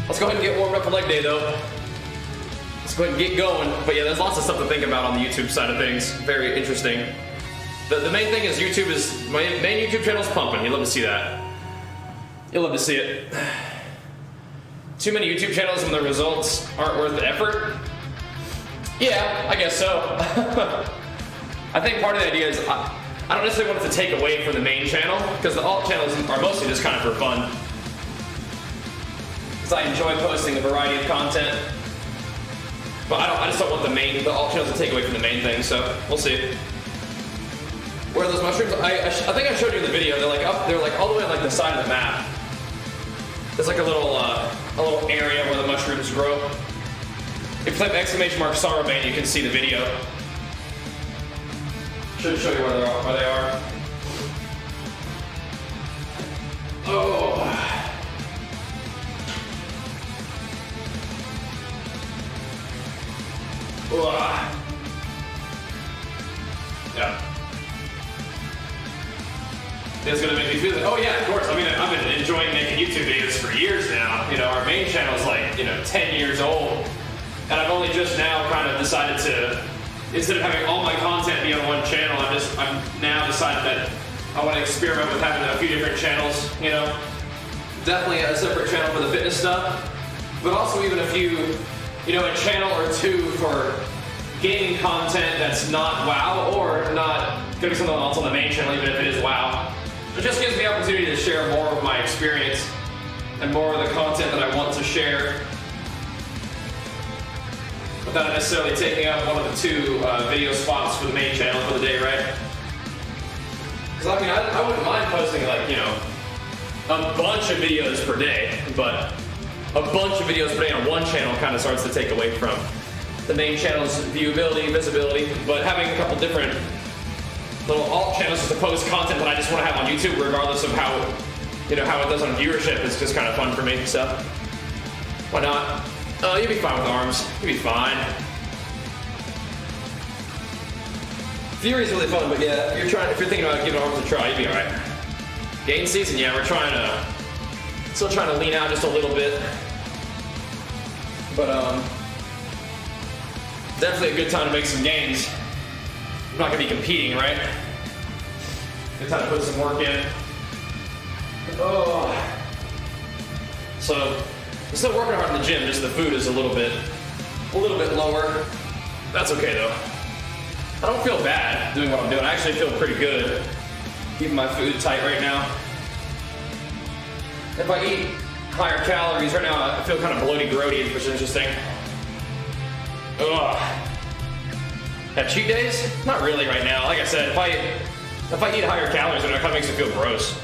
Let's go ahead and get warmed up for leg day though. Let's go ahead and get going. But yeah, there's lots of stuff to think about on the YouTube side of things. Very interesting. The main thing is my main YouTube channel is pumping. You'd love to see that. You'll love to see it. Too many YouTube channels and the results aren't worth the effort? Yeah, I guess so. I think part of the idea is I don't necessarily want it to take away from the main channel, because the alt channels are mostly just kind of for fun. Because I enjoy posting a variety of content. But I just don't want the alt channels to take away from the main thing, so we'll see. Where are those mushrooms? I think I showed you in the video. They're like all the way on like the side of the map. There's like a little area where the mushrooms grow. If you type !Sorrowbane, you can see the video. Should show you where they are. Oh. Yeah. It's gonna make me feel like, oh yeah, of course. I mean, I've been enjoying making YouTube videos for years now. You know, our main channel is like, 10 years old. And I've only just now kind of decided to, instead of having all my content be on one channel, I've now decided that I want to experiment with having a few different channels, Definitely a separate channel for the fitness stuff, but also even a few, a channel or two for gaming content that's not WoW, or not gonna be something else on the main channel, even if it is WoW. It just gives me the opportunity to share more of my experience and more of the content that I want to share without necessarily taking up one of the two video spots for the main channel for the day, right? Because I mean, I wouldn't mind posting like, a bunch of videos per day, but a bunch of videos per day on one channel kind of starts to take away from the main channel's viewability, visibility, but having a couple different little alt channels just to post content that I just want to have on YouTube, regardless of how, how it does on viewership, is just kind of fun for me, so why not? You'll be fine with arms. You'll be fine. Fury's really fun, but yeah, if you're thinking about giving arms a try, you'll be alright. Gain season, yeah, we're still trying to lean out just a little bit. But definitely a good time to make some gains. I'm not gonna be competing, right? Good time to put some work in. Oh. So, I'm still working hard in the gym, just the food is a little bit lower. That's okay though. I don't feel bad doing what I'm doing. I actually feel pretty good keeping my food tight right now. If I eat higher calories right now, I feel kind of bloaty grody, which is interesting. Ugh. Have cheat days? Not really right now. Like I said, if I eat higher calories, it kind of makes me feel gross.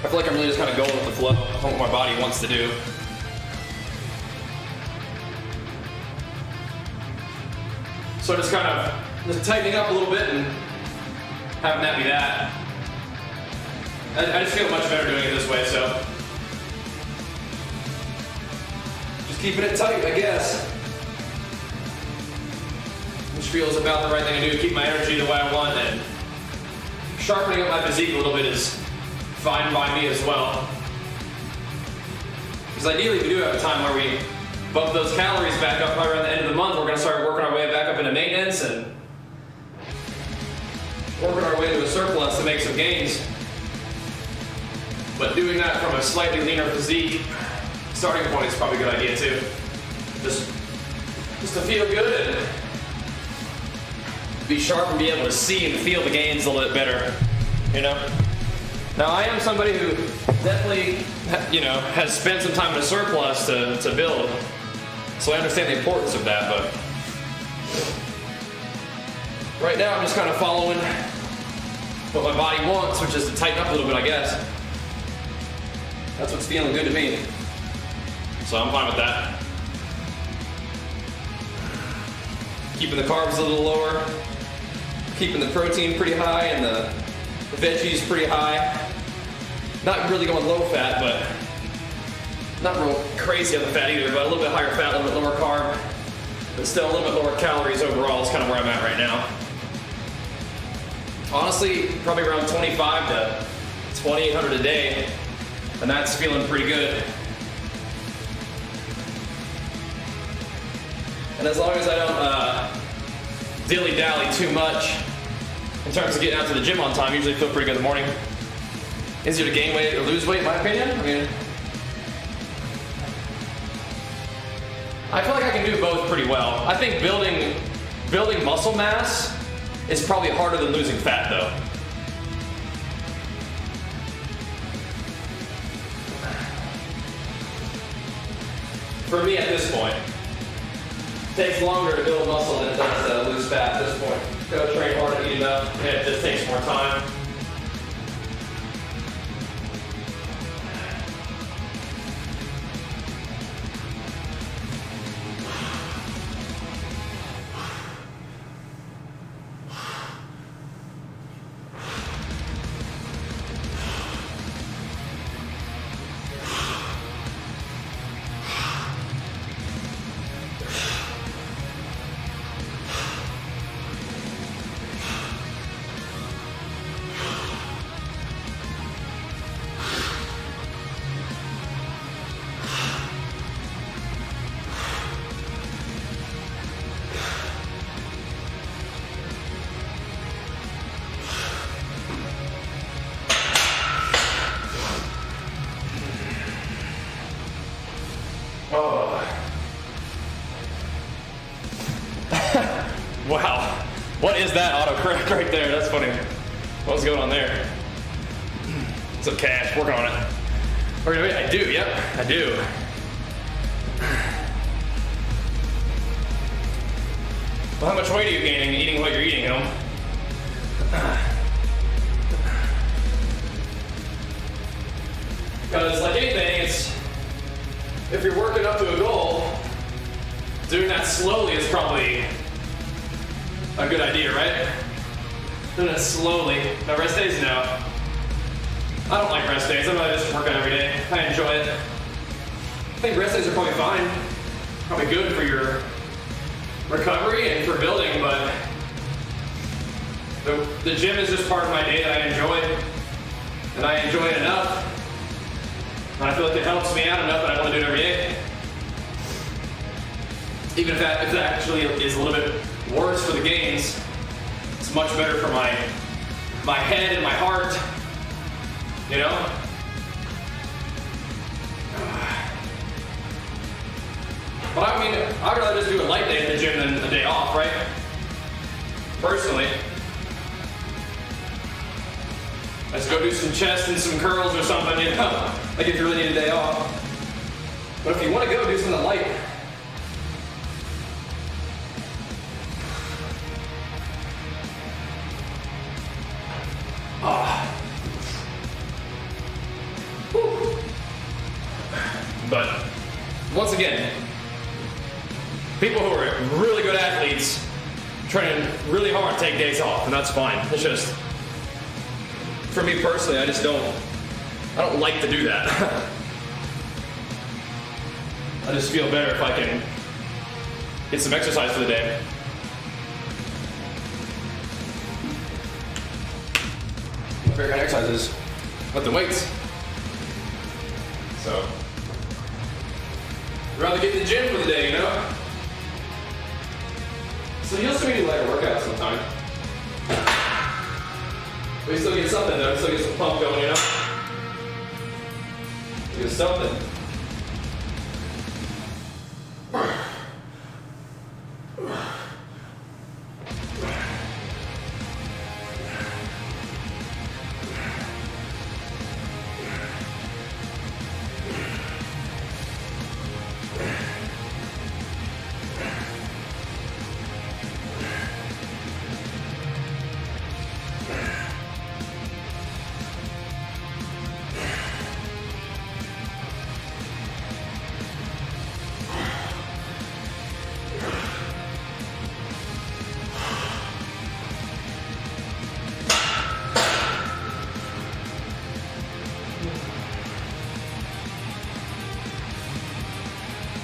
I feel like I'm really just kind of going with the flow of what my body wants to do. So just kind of tightening up a little bit and having that be that. I just feel much better doing it this way, so just keeping it tight, I guess. Which feels about the right thing to do to keep my energy the way I want, and sharpening up my physique a little bit is fine by me as well. Because ideally we do have a time where we bump those calories back up right around the end of the month. We're going to start working our way back up into maintenance and working our way to a surplus to make some gains. But doing that from a slightly leaner physique starting point is probably a good idea too. Just to feel good and be sharp and be able to see and feel the gains a little bit better, Now I am somebody who definitely, has spent some time in a surplus to build, so I understand the importance of that, but right now I'm just kind of following what my body wants, which is to tighten up a little bit, I guess. That's what's feeling good to me. So I'm fine with that. Keeping the carbs a little lower, keeping the protein pretty high and the veggies pretty high. Not really going low fat, but not real crazy on the fat either, but a little bit higher fat, a little bit lower carb, but still a little bit lower calories overall is kind of where I'm at right now. Honestly, probably around 25 to 2,800 a day And that's feeling pretty good. And as long as I don't dilly-dally too much in terms of getting out to the gym on time, usually feel pretty good in the morning. Easier to gain weight or lose weight, in my opinion. I mean, I feel like I can do both pretty well. I think building muscle mass is probably harder than losing fat, though. For me at this point, it takes longer to build muscle than it does to lose fat at this point. Go train hard and eat enough, and it just takes more time. Oh. Wow. What is that autocorrect right there? That's funny. What's going on there? Some cash. Working on it. I do. Yep, I do. Well, how much weight are you gaining eating what you're eating, you know? Because like anything, it's if you're working up to a goal, doing that slowly is probably a good idea, right? Doing it slowly. Now rest days, no. I don't like rest days. I'm just working every day. I enjoy it. I think rest days are probably fine. Probably good for your recovery and for building, but the gym is just part of my day that I enjoy. And I enjoy it enough. And I feel like it helps me out enough that I want to do it every day. Even if that actually is a little bit worse for the gains, it's much better for my head and my heart, you know? But I mean, I'd rather just do a light day at the gym than a day off, right? Personally. Let's go do some chest and some curls or something, you know? Like if you really need a day off. But if you want to go do something light, But once again, people who are really good athletes train really hard, take days off, and that's fine. It's just, for me personally, I don't like to do that. I just feel better if I can get some exercise for the day. My favorite kind of exercise is lifting weights. So, I'd rather get in the gym for the day, you know? So you'll still need to like a workout sometime. But you still get something though, you still get some pump going, you know? You get something.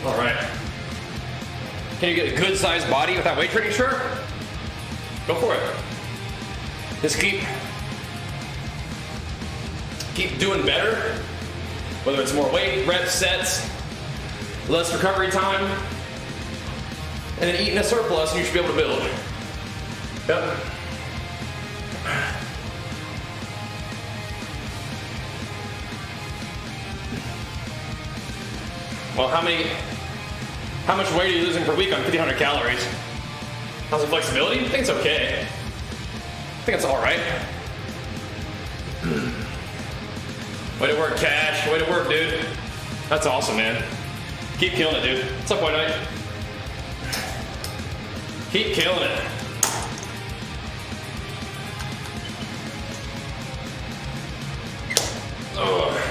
All right. Can you get a good sized body without weight training? Sure. Go for it. Just keep doing better Whether it's more weight, reps, sets, less recovery time, and then eating a surplus, and you should be able to build. Yep. Well, how much weight are you losing per week on 1,500 calories? How's the flexibility? I think it's okay. I think it's all right. Way to work, Cash. Way to work, dude. That's awesome, man. Keep killing it, dude. What's up, White Knight? Keep killing it. Ugh.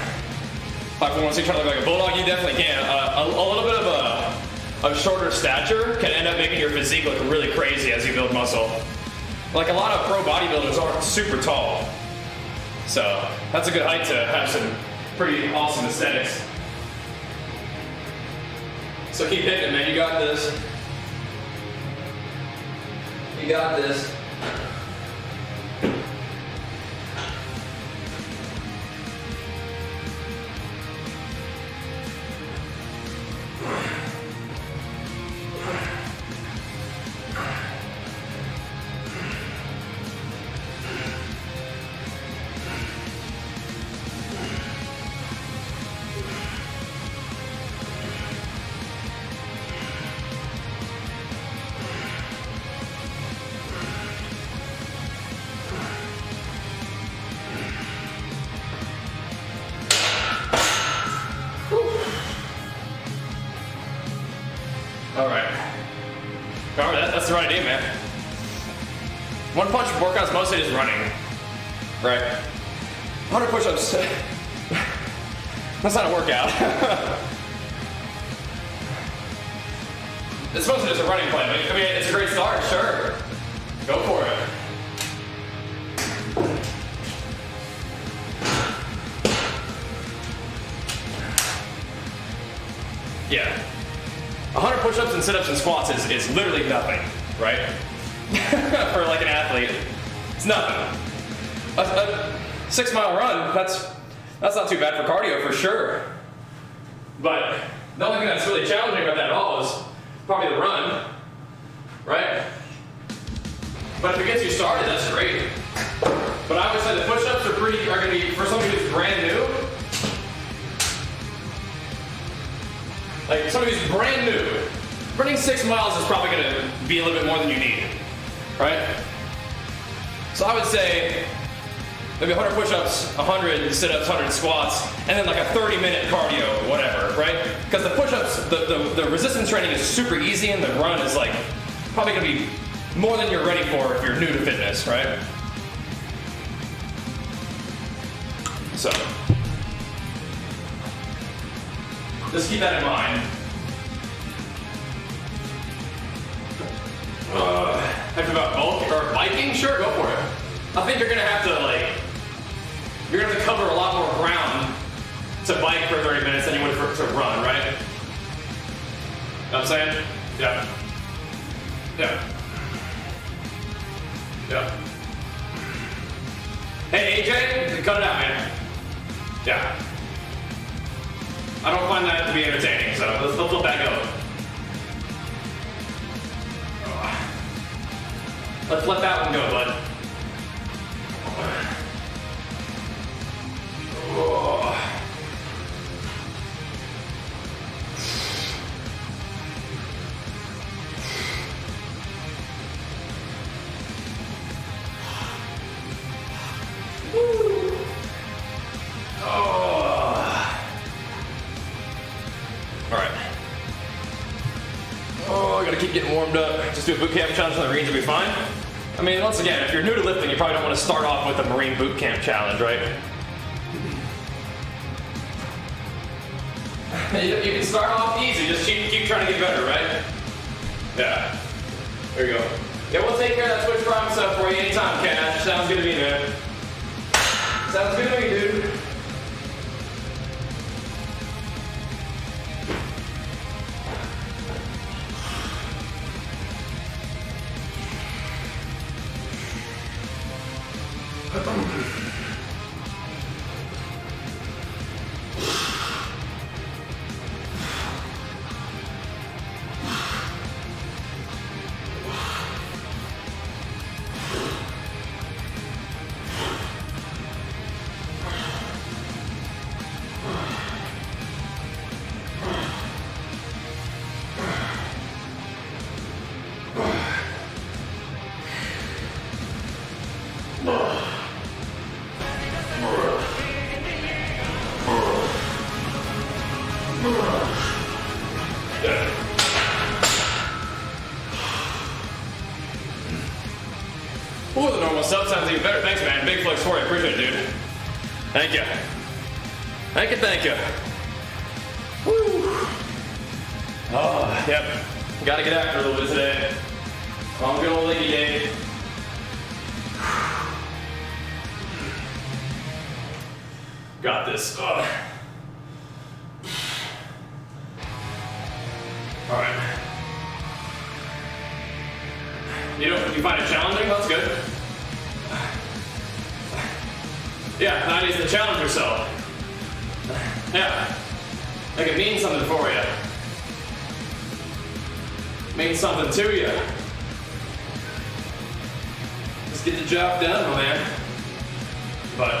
5'1", trying to look like a bulldog, you definitely can. A little bit of a shorter stature can end up making your physique look really crazy as you build muscle. Like a lot of pro bodybuilders aren't super tall. So that's a good height to have some pretty awesome aesthetics. So keep hitting it, man. You got this. You got this. That's the right idea, man. One punch workouts mostly is running, right? 100 push-ups. That's not a workout. It's mostly just a running plan. I mean, it's a great start, sure. Go for it. Yeah. 100 push-ups and sit-ups and squats is literally nothing, right? For like an athlete, it's nothing. A 6 mile run, that's not too bad for cardio for sure. But the only thing that's really challenging about that at all is probably the run, right? But if it gets you started, that's great. But I would say the push-ups are gonna be, for somebody who's brand new, like somebody who's brand new, running 6 miles is probably gonna be a little bit more than you need, right? So I would say maybe 100 push-ups, 100 sit-ups, 100 squats, and then like a 30-minute cardio, whatever, right? Because the push-ups, the resistance training is super easy, and the run is like probably gonna be more than you're ready for if you're new to fitness, right? So just keep that in mind. Have you about bulk or biking? Sure, go for it. I think you're gonna have to cover a lot more ground to bike for 30 minutes than you would to run, right? Know what I'm saying? Yeah. Yeah. Yeah. Hey, AJ, cut it out, man. Yeah. I don't find that to be entertaining, so let's flip that go. Let's let that one go, bud. Keep getting warmed up. Just do a boot camp challenge on the Marines will be fine. I mean, once again, if you're new to lifting, you probably don't want to start off with a Marine boot camp challenge, right? You can start off easy, just keep trying to get better, right? Yeah. There you go. Yeah, we'll take care of that switch problem stuff for you anytime, Cash. Sounds good to me, man. Sounds good to me, dude. Good. Ooh, the normal sub sounds even better. Thanks, man. Big flex for you. Appreciate it, dude. Thank you. Thank you, thank you. Woo. Oh, yep. Gotta get after a little bit today. I'm good old leggy day. Got this. Ugh. All right. You find it challenging? That's good. Yeah, 90 is to challenge yourself. Yeah. Like it means something for you. Means something to you. Just get the job done, my man. But I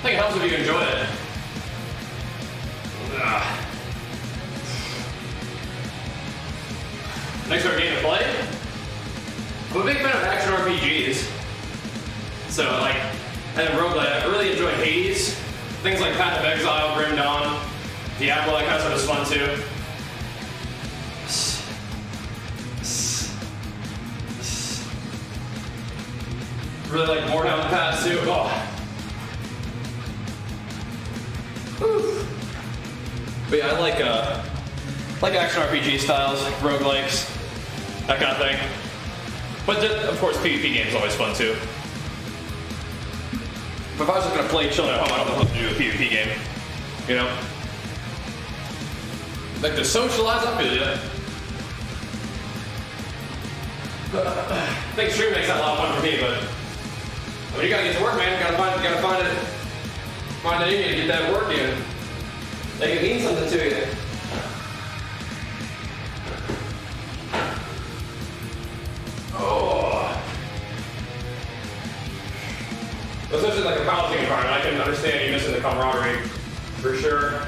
think it helps if you enjoy it. Next to our game to play. I'm a big fan of action RPGs. So like, and roguelite, I really enjoy Hades. Things like Path of Exile, Grim Dawn, Diablo, that kind of stuff is fun too. Really like More Down the Path too. Oh. Whew. But yeah, I like action RPG styles, roguelikes, that kind of thing. But of course, PvP games are always fun too. But if I was just gonna play chilling at home, I don't know what to do with a PvP game. You know? Like to socialize, I feel you. I think stream makes that a lot of fun for me, but I mean, you gotta get to work, man. You gotta find it in you to get that work in. Like it means something to you. Oh. Especially like a powerlifting environment, I can understand you missing the camaraderie, for sure.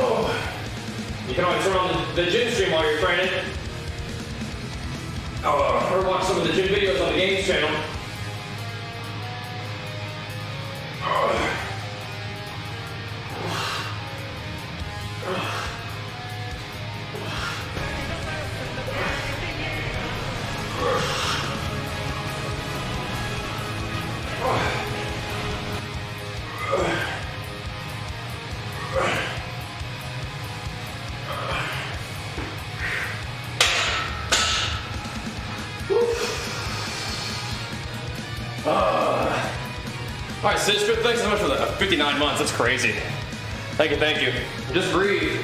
Oh. You can always turn on the gym stream while you're training. Or watch some of the gym videos on the games channel. Alright, Sid Strip, thanks so much for the 59 months. That's crazy. Thank you, thank you. Just breathe.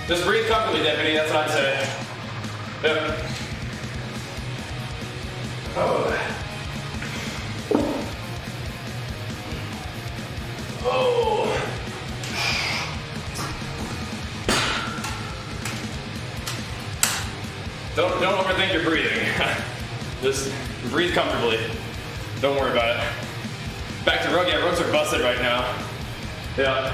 Just breathe comfortably, Deputy. That's what I'd say. Yep. Oh. Oh. Don't overthink your breathing. Just breathe comfortably. Don't worry about it. Back to rug. Yeah, rugs are busted right now. Yeah.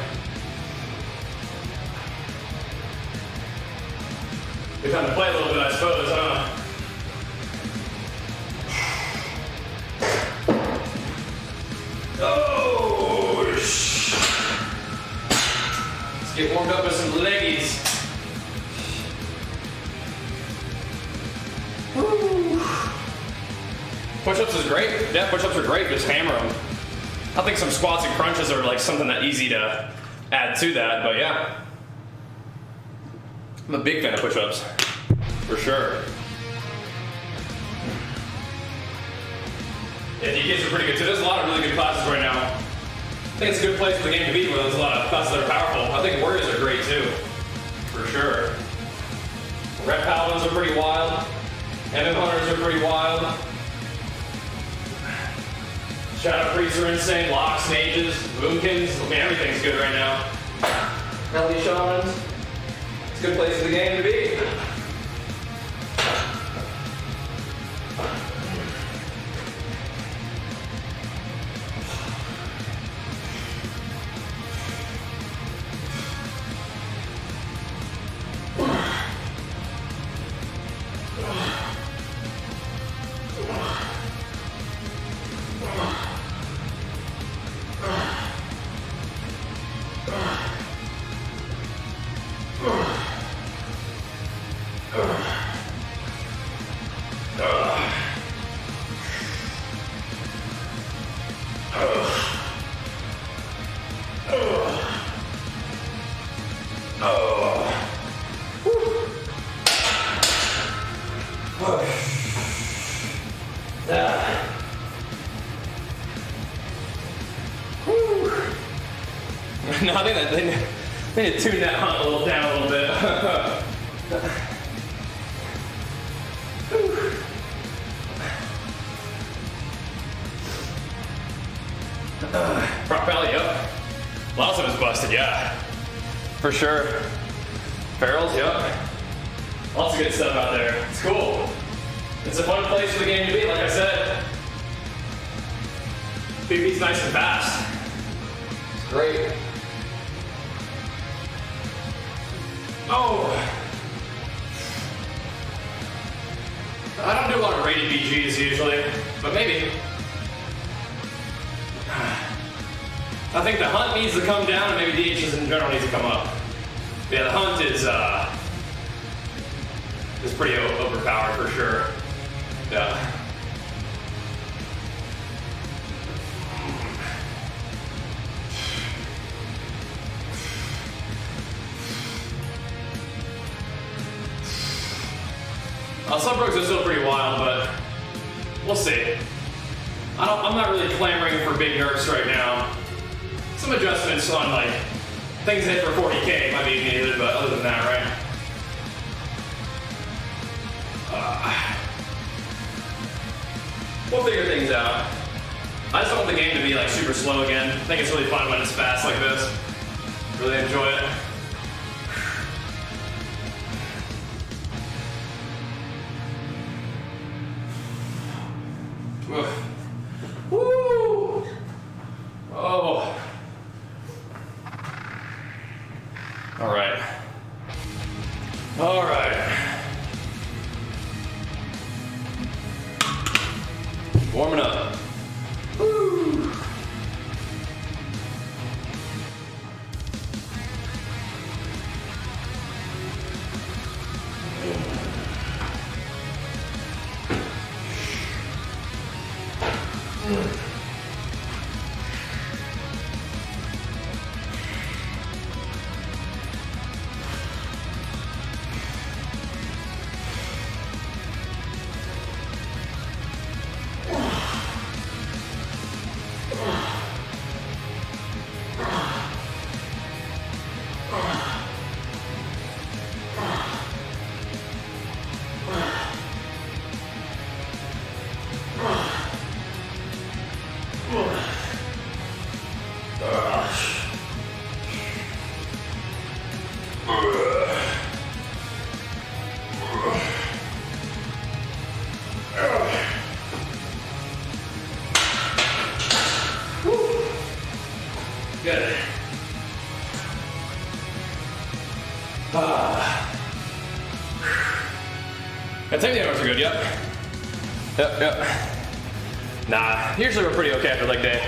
Good time to play a little bit, I suppose, huh? Oh! Let's get warmed up with some leggies. Push-ups is great. Yeah, push-ups are great. Just hammer them. I think some squats and crunches are like something that easy to add to that, but yeah. I'm a big fan of push-ups, for sure. Yeah, DKs are pretty good too. There's a lot of really good classes right now. I think it's a good place for the game to be where there's a lot of classes that are powerful. I think warriors are great too, for sure. Rep paladins are pretty wild. MM hunters are pretty wild. Shadow priests are insane. Locks, mages, boomkins. I mean, everything's good right now. Melody shamans. It's a good place for the game to be. No, I think that they need to tune that hunt a little down a little bit. Prop belly up. Lots of it's busted, yeah. For sure. Barrels, yep. Lots of good stuff out there. It's cool. It's a fun place for the game to be, like I said. PP's nice and fast. It's great. Oh. I don't do a lot of rated BGs usually, but maybe. I think the hunt needs to come down and maybe DHs in general needs to come up. Yeah, the hunt is pretty overpowered for sure. Yeah. Sunbrooks are still pretty wild, but we'll see. I'm not really clamoring for big nerfs right now. Some adjustments on like things hit for 40K might be needed, but other than that, right? We'll figure things out. I just don't want the game to be like super slow again. I think it's really fun when it's fast like this. Really enjoy it. Woo! Oh. All right. All right. Warming up. Woo! Good. Activity numbers are good, yep. Yep. Nah, usually we're pretty okay after leg day.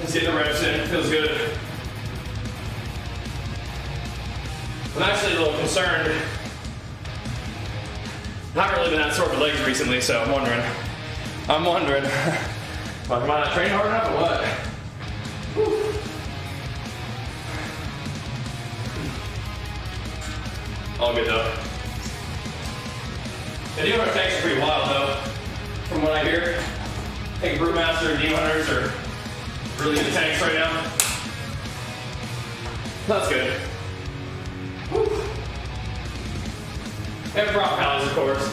Let's get the reps in, feels good. I'm actually a little concerned. I haven't really been that sore for legs recently, so I'm wondering. Am I not training hard enough or what? Whew. All good though. The Demon Hunter tanks are pretty wild though, from what I hear. I think Brewmaster and Demon Hunters are really good tanks right now. That's good. Whew. And prop pallies, of course.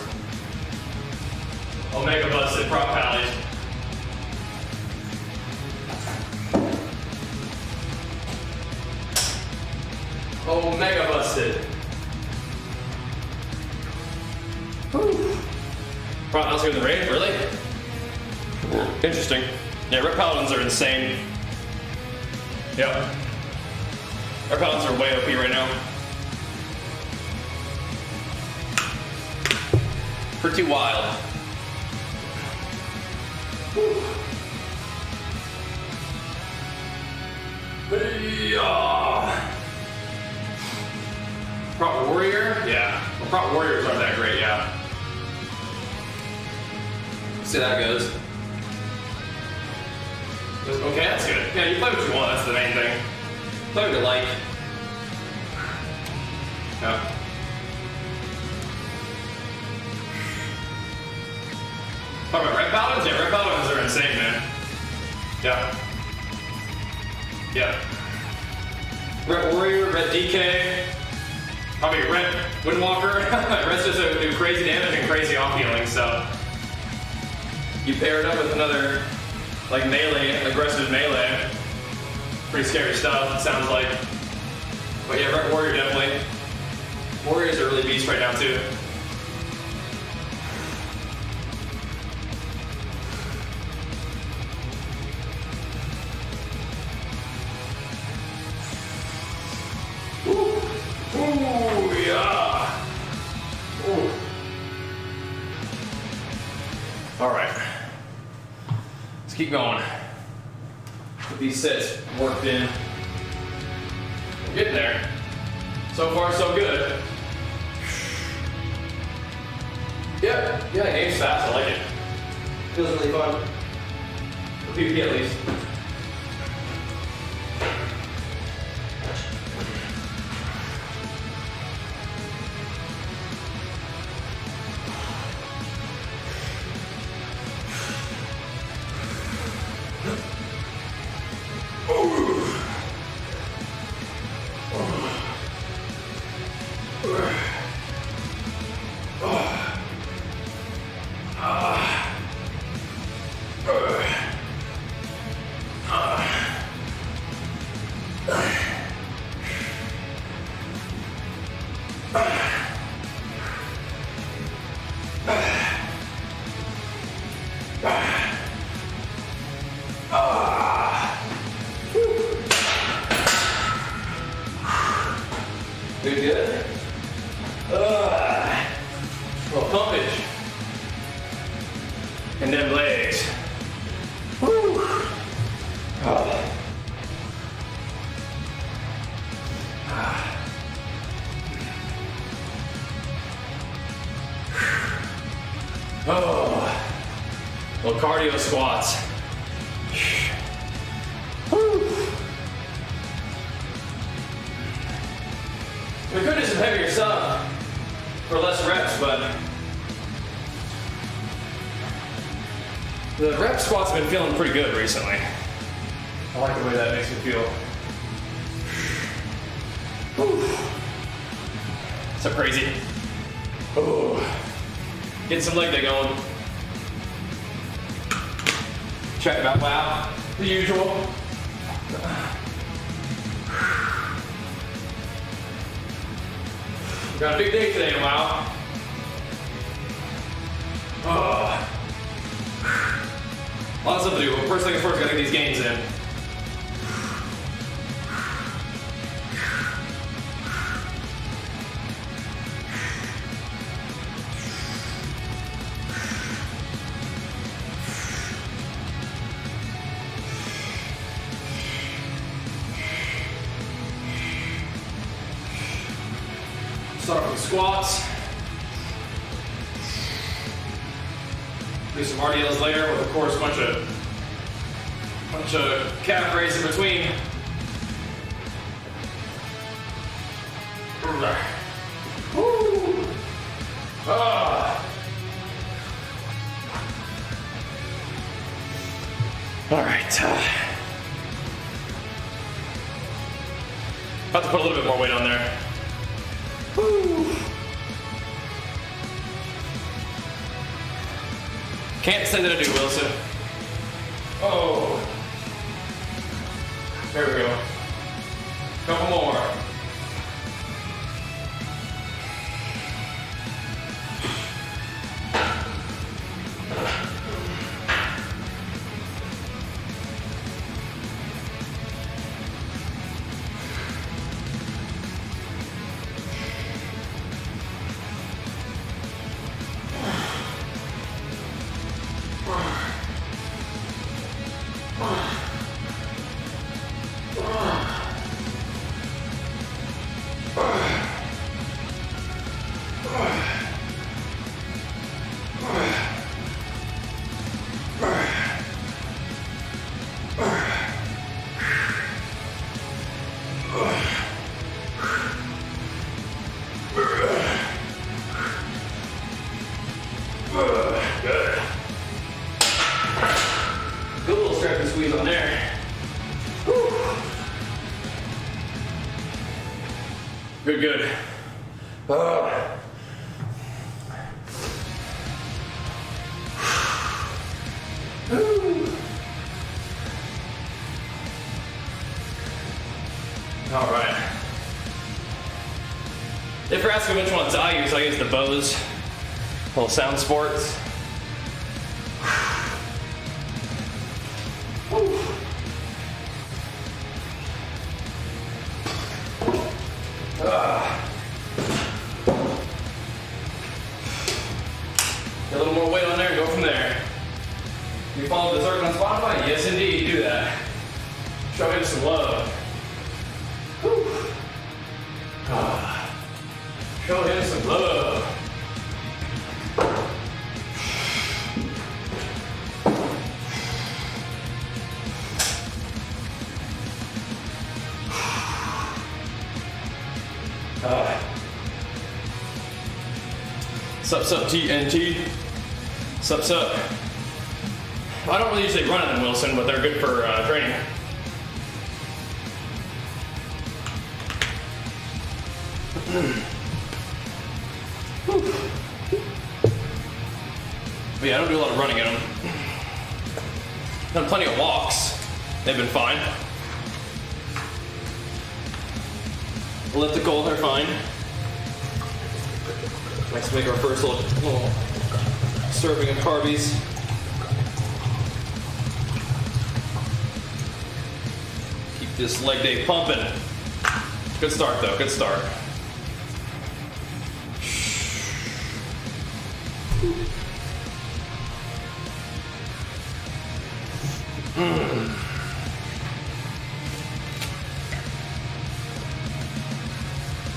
Omega busted prop pallies. Omega busted. Prop pallies are in the raid, really? Interesting. Yeah, Rip Paladins are insane. Yep. Rip Paladins are way OP right now. Pretty wild. Prop Warrior? Yeah. Well, Prop Warriors aren't that great, yeah. See how that goes. Okay, that's good. Yeah, you play what you want, that's the main thing. Play what you like. Yeah. Talk about rep paladins? Yeah, rep paladins are insane, man. Yeah. Yeah. Rep warrior, rep DK, probably rep windwalker. Rest just do crazy damage and crazy off healing, so you pair it up with another like melee, aggressive melee. Pretty scary stuff, it sounds like. But yeah, rep warrior definitely. Warriors are really beast right now too. Ooh, yeah. Ooh. All right. Let's keep going. Get these sets worked in. We're getting there. So far, so good. Yeah, the game's fast. I like it. Feels really fun. For PvP at least. Good. Little pumpage. And then legs. Woo. Oh. Oh. Little cardio squats. We could do some heavier stuff for less reps, but the rep squats have been feeling pretty good recently. I like the way that makes me feel. Whew. So crazy. Oh, getting some leg day going. Check it out, wow, the usual. Got a big day today, wow. Oh. A lot of stuff to do, but first things first, gotta get these gains in. Start with squats. Do some RDLs later with, of course, a bunch of calf raises in between. Woo. Ah. All right. About to put a little bit more weight on there. Woo. Can't say that I do, Wilson. Oh. There we go. Couple more. Good, good. All right. If you're asking which ones I use the Bose little Sound Sports. Get a little more weight on there, go from there. You follow the circle on Spotify? Yes, indeed, do that. Show him some love. Show him some love. Sup, TNT. Sup. I don't really usually run them, Wilson, but they're good for training. But yeah, I don't do a lot of running in them. Done plenty of walks. They've been fine. Elliptical, they're fine. Let's make our first little serving of carbies. Keep this leg day pumping. Good start though, good start.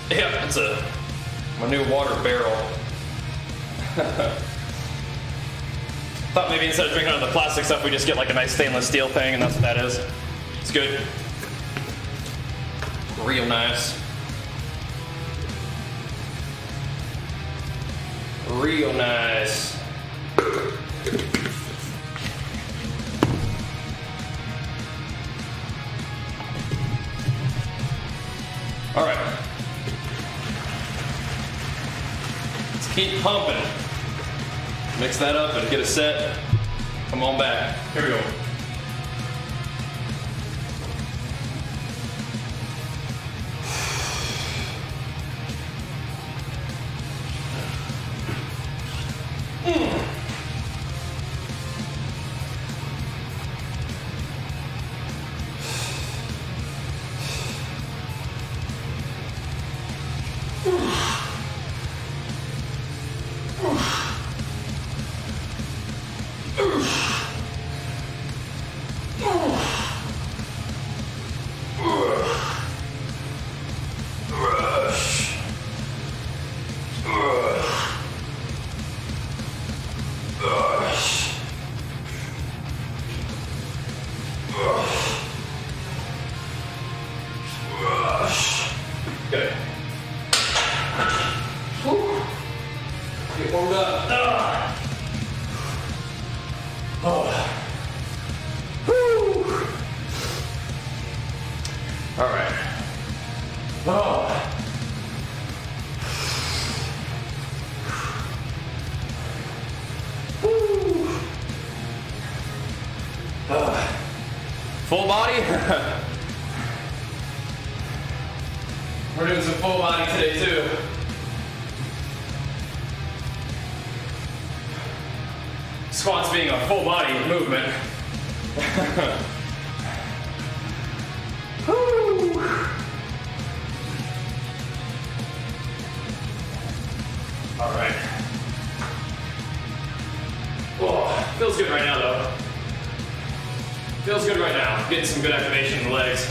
Yeah, that's my new water barrel. Thought maybe instead of drinking out of the plastic stuff, we just get like a nice stainless steel thing, and that's what that is. It's good. Real nice. Real nice. All right. Let's keep pumping. Mix that up and get a set. Come on back. Here we go. Good. Get warmed up. Oh. Woo. All right. Oh. Woo. Full body. We're doing some full body today too. Squats being a full body movement. Woo. All right. Oh, feels good right now though. Feels good right now. Getting some good activation in the legs.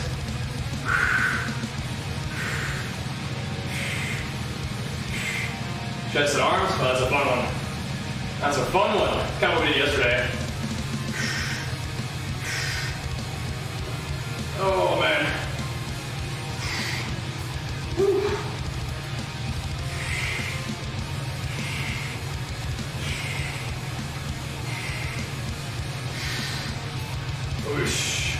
Chest and arms, oh, that's a fun one. That's a fun one. Kind of what we did yesterday. Oh man. Whew. Whoosh.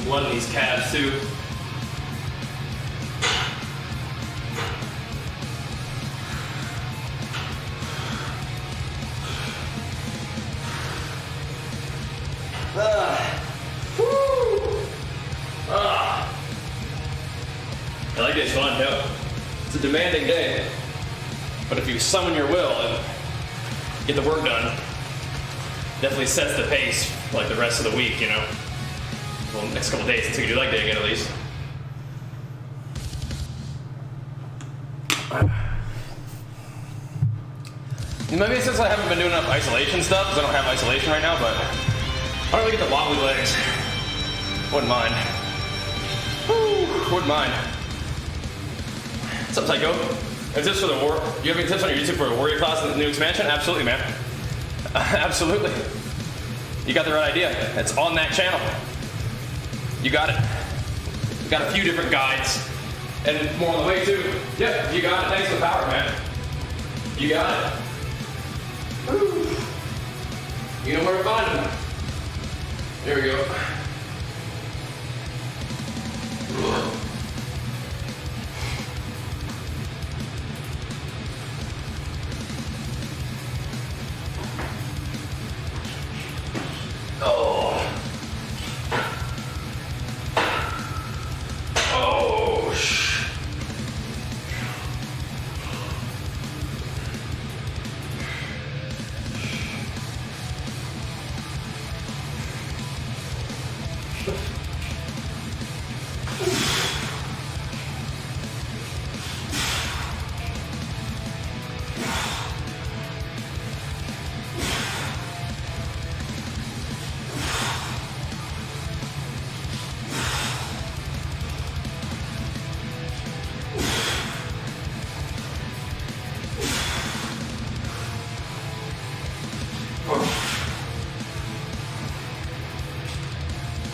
some blood in these calves too. I like it's fun, yeah. It's a demanding day. But if you summon your will and get the work done, definitely sets the pace for like the rest of the week, you know. Well, next couple days until you do leg day again at least. Maybe since I haven't been doing enough isolation stuff, because I don't have isolation right now, but I don't really get the wobbly legs. Wouldn't mind. Woo, wouldn't mind. What's up, Psycho? Is this for the war? You have any tips on your YouTube for a warrior class in the new expansion? Absolutely, man. Absolutely. You got the right idea. It's on that channel. You got it. We got a few different guides. And more on the way, too. Yep, you got it. Thanks for the power, man. You got it. Woo. You know where to find them. There we go.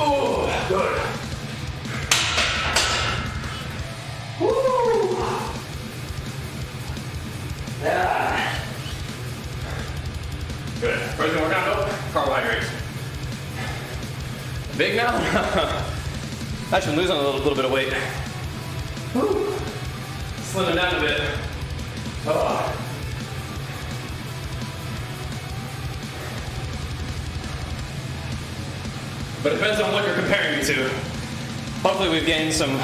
Oh, good. Woo. Yeah. Good. First thing workout, no carbohydrates. Big now? Actually, I'm losing a little bit of weight. Woo. Slimming down a bit. Oh. But it depends on what you're comparing me to. Hopefully we've gained some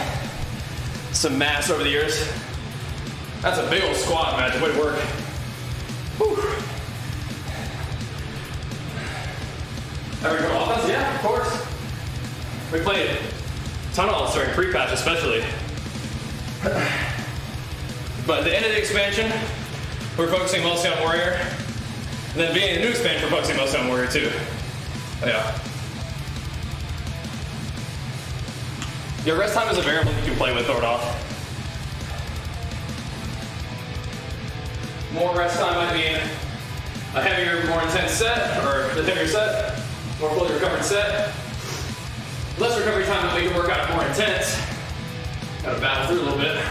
mass over the years. That's a big old squat, man. It's way to work. Whew. Ever go offense? Yeah, of course. We played a ton of offense during pre-patch especially. But at the end of the expansion, we're focusing mostly on Warrior. And then beginning of the new expansion, we're focusing mostly on Warrior too. Yeah. Your rest time is a variable you can play with, throw it off. More rest time might mean a heavier, more intense set, or a heavier set, more fully recovered set. Less recovery time will make the workout more intense. Gotta battle through a little bit.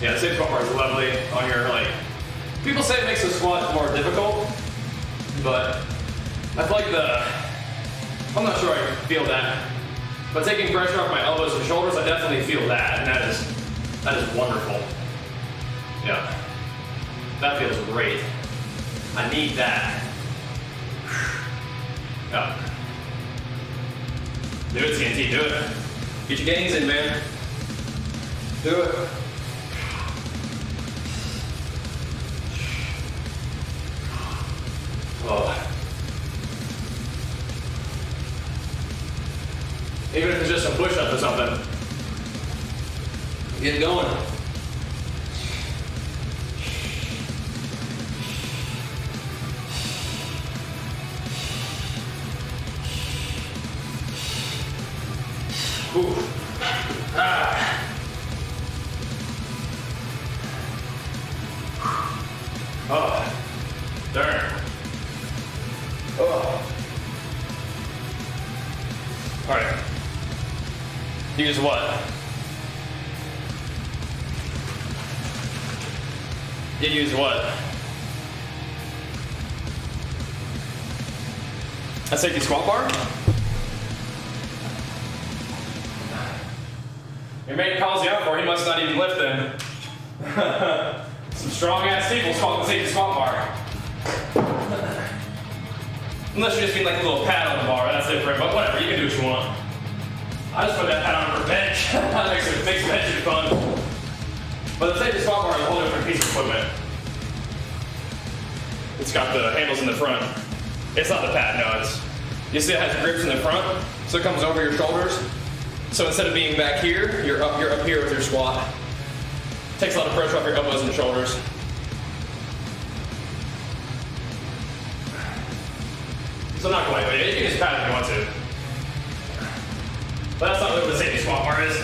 Yeah, the same squat bar is lovely on your, like, people say it makes the squat more difficult, but I feel like I'm not sure I feel that. But taking pressure off my elbows and shoulders, I definitely feel that, and that is wonderful. Yeah, that feels great. I need that. Yeah. Do it, CNT, do it. Get your gains in, man. Do it. Oh. Even if it's just a push-up or something. Get going. Ooh. Ah. Oh. Darn. Oh. All right. Use what? You use what? a safety squat bar. Your mate calls you out for it, he must not even lift then. Some strong ass people squat the safety squat bar. Unless you just mean like a little pad on the bar, that's different, but whatever, you can do what you want. I just put that pad on for bench. That makes benching fun. But the safety squat bar is a whole different piece of equipment. It's got the handles in the front. It's not the pad, no, you see it has grips in the front, so it comes over your shoulders. So instead of being back here, you're up here with your squat. Takes a lot of pressure off your elbows and shoulders. So not quite, but you can just pad if you want to. But that's not really what the safety squat bar is.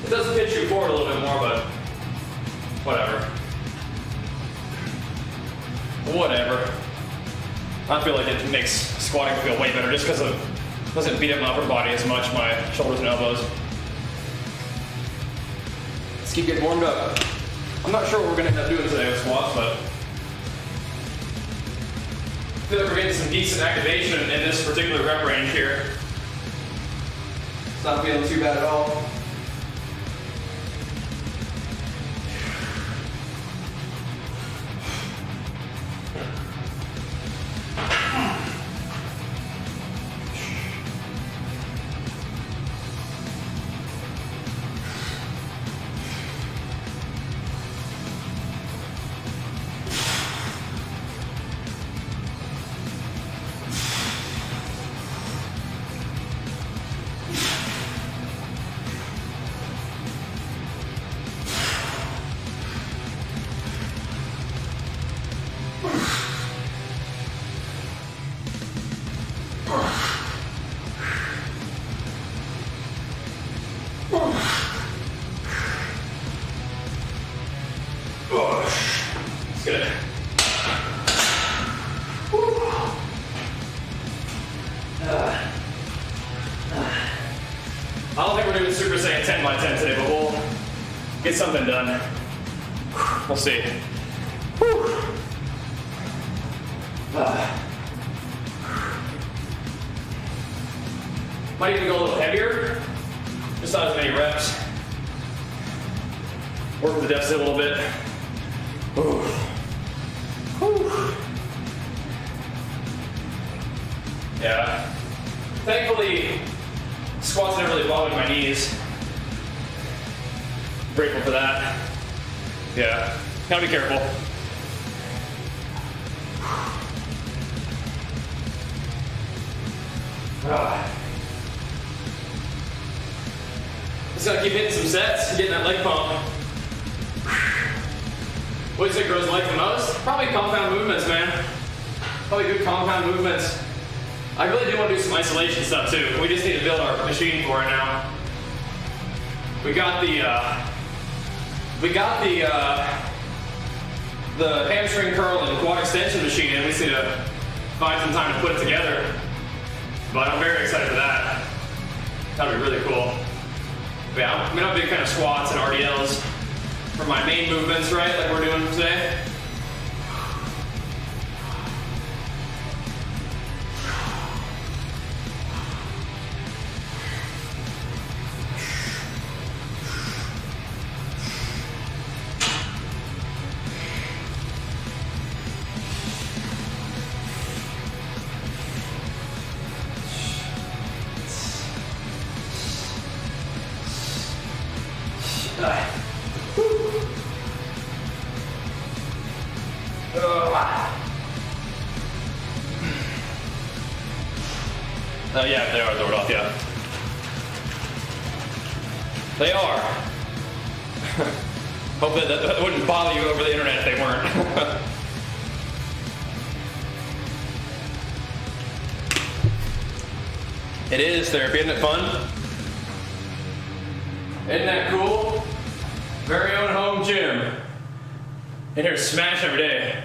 It does pitch you forward a little bit more, but whatever. Whatever. I feel like it makes squatting feel way better just because it doesn't beat up my upper body as much, my shoulders and elbows. Let's keep getting warmed up. I'm not sure what we're going to end up doing today with squats, but I feel like we're getting some decent activation in this particular rep range here. It's not feeling too bad at all. Good. I don't think we're doing Super Saiyan 10 by 10 today, but we'll get something done. We'll see. Might even go a little heavier. Just not as many reps. Work the deficit a little bit. Ooh. Whew. Yeah. Thankfully, squats never really bothered my knees. Grateful for that. Yeah. Gotta be careful. Just gotta keep hitting some sets, getting that leg pump. What do you think grows leg the most? Probably compound movements, man. Probably good compound movements. I really do want to do some isolation stuff too. We just need to build our machine for it now. We got the hamstring curl and quad extension machine in. We just need to find some time to put it together. But I'm very excited for that. That'd be really cool. But yeah, I'm a big fan of squats and RDLs for my main movements, right? Like we're doing today. Yeah, they are throwed off, yeah. They are. Hope that wouldn't bother you over the internet if they weren't. It is therapy, isn't it fun? Isn't that cool? Very own home gym. In here smash every day.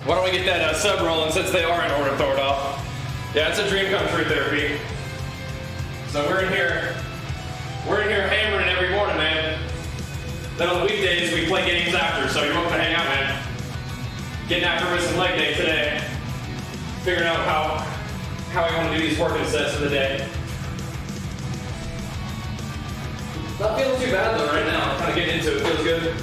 Why don't we get that sub rolling since they are in order throw it off? Yeah, it's a dream come true therapy. So we're in here We're in here hammering it every morning, man. Then on the weekdays, we play games after, so you're welcome to hang out, man. Getting after with some leg day today. Figuring out how I want to do these working sets for the day. Not feeling too bad though right now. I'm kind of getting into it. Feels good.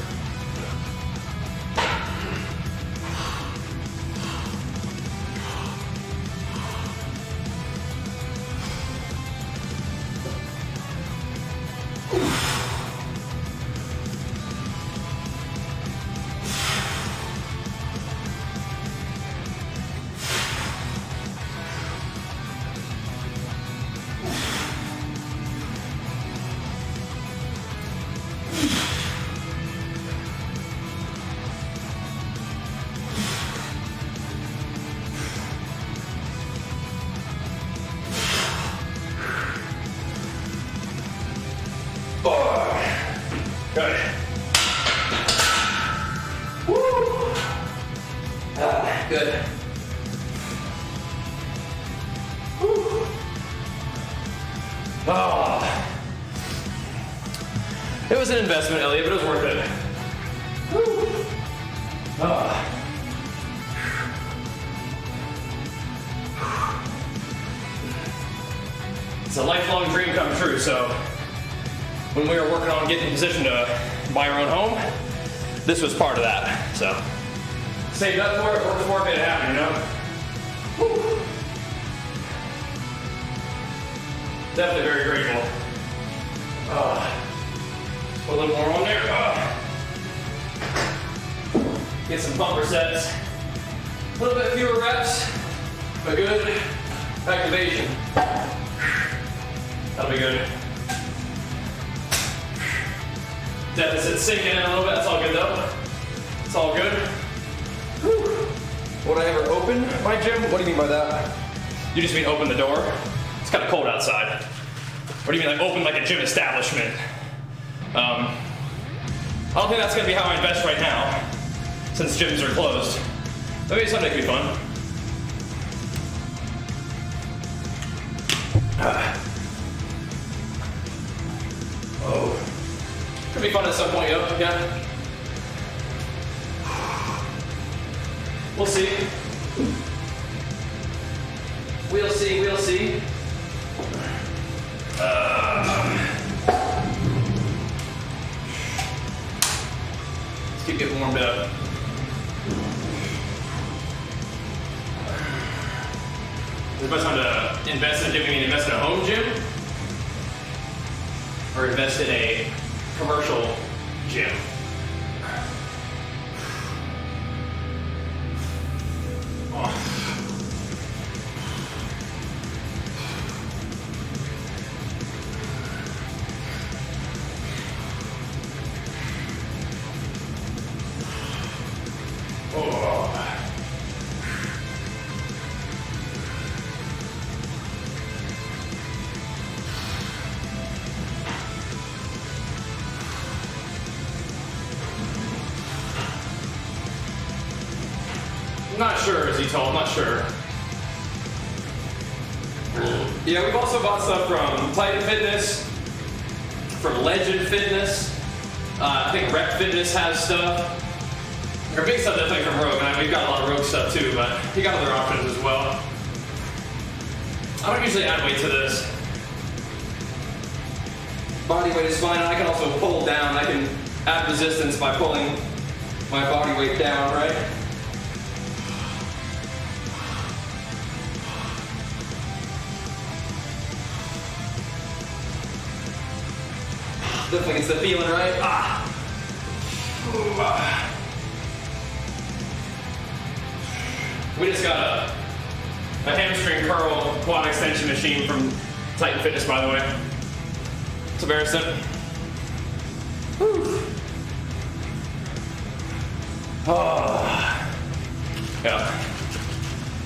Good. Woo. Good. Woo. Oh. It was an investment, Elliot, but it was worth it. Woo. Oh. It's a lifelong dream come true, so when we were working on getting in position to buy our own home, this was part of that. So saved up for it, worked for it, made it happen, you know? Woo. Definitely very grateful. Put a little more on there. Get some bumper sets. A little bit fewer reps, but good activation. That'll be good. Deficit sinking in a little bit, that's all good though. It's all good. Whew. Would I ever open my gym? What do you mean by that? You just mean open the door? It's kind of cold outside. What do you mean like open like a gym establishment? I don't think that's gonna be how I invest right now, since gyms are closed. Maybe someday could be fun. Oh. Could be fun at some point, yeah. We'll see. We'll see, we'll see. Let's keep getting warmed up. Is it best time to invest in a gym? You mean invest in a home gym? Or invest in a commercial gym? I'm not sure, as he told, I'm not sure. Yeah, we've also bought stuff from Titan Fitness, from Legend Fitness. I think Rep Fitness has stuff. Our big stuff definitely from Rogue. I mean, we've got a lot of Rogue stuff too, but you got other options as well. I don't usually add weight to this. Body weight is fine, and I can also pull down. I can add resistance by pulling my body weight down, right? Definitely gets the feeling, right? We just got a hamstring curl quad extension machine from Titan Fitness, by the way. It's embarrassing. Whew. Yeah.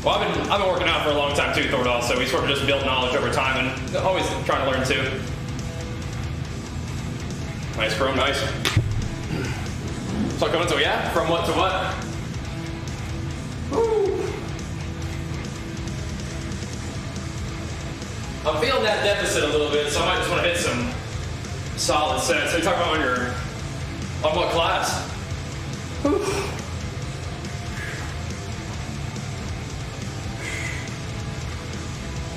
Well, I've been working out for a long time too, Thordal, so we sort of just built knowledge over time and always trying to learn too. Nice, Chrome, nice. So going to, yeah? From what to what? Woo. I'm feeling that deficit a little bit, so I might just want to hit some Solid set. So you talk about on what class? Whew.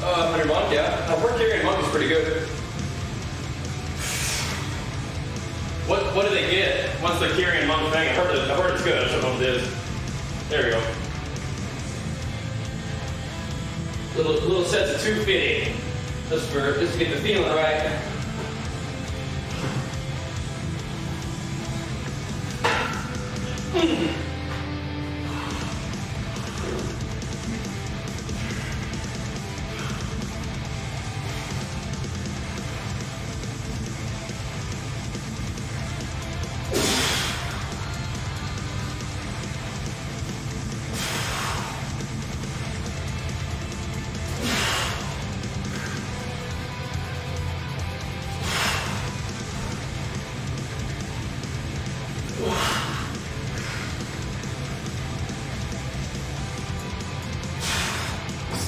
Under monk, yeah. Now, work carrying monk is pretty good. What do they get once they're carrying monk thing? I've heard it's good. I just don't know what it is. There we go. Little sets of 250, just to get the feeling right.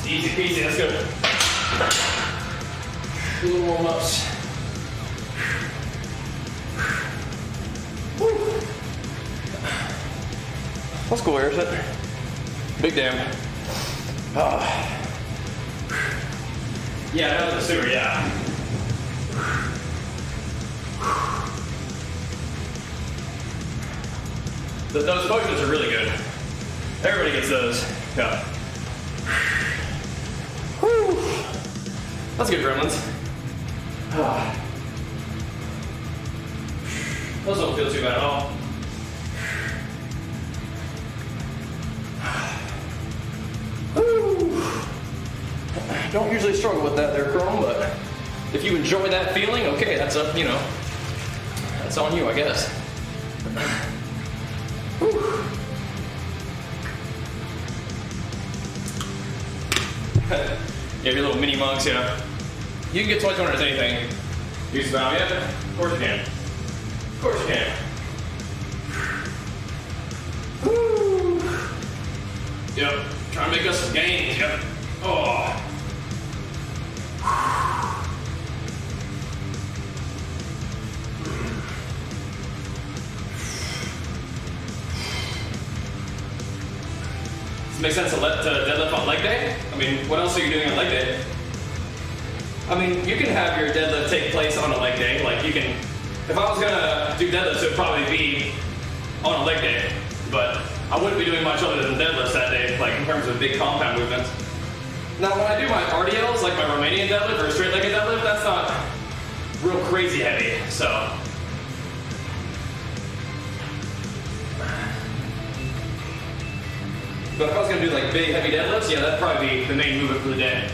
Easy peasy, let's go. Little warm-ups. That's cool, where is it? Big damn. Yeah, that was the sewer, yeah. Those potions are really good. Everybody gets those. Yeah. Whew. That's good, gremlins. Those don't feel too bad at all. Whew. Don't usually struggle with that there, Chrome, but if you enjoy that feeling, okay, that's up, that's on you, I guess. Whew. Yeah, your little mini monks, yeah. You can get 2200 as anything. Use the valve, yeah? Of course you can. Of course you can. Woo! Yep. Try and make us some gains, yep. Oh. Does it make sense to deadlift on leg day? I mean, what else are you doing on leg day? I mean, you can have your deadlift take place on a leg day. Like you can, if I was gonna do deadlifts, it would probably be on a leg day. But I wouldn't be doing much other than deadlifts that day, like in terms of big compound movements. Now, when I do my RDLs, like my Romanian deadlift or straight-legged deadlift, that's not real crazy heavy, so. But if I was gonna do like big heavy deadlifts, yeah, that'd probably be the main movement for the day.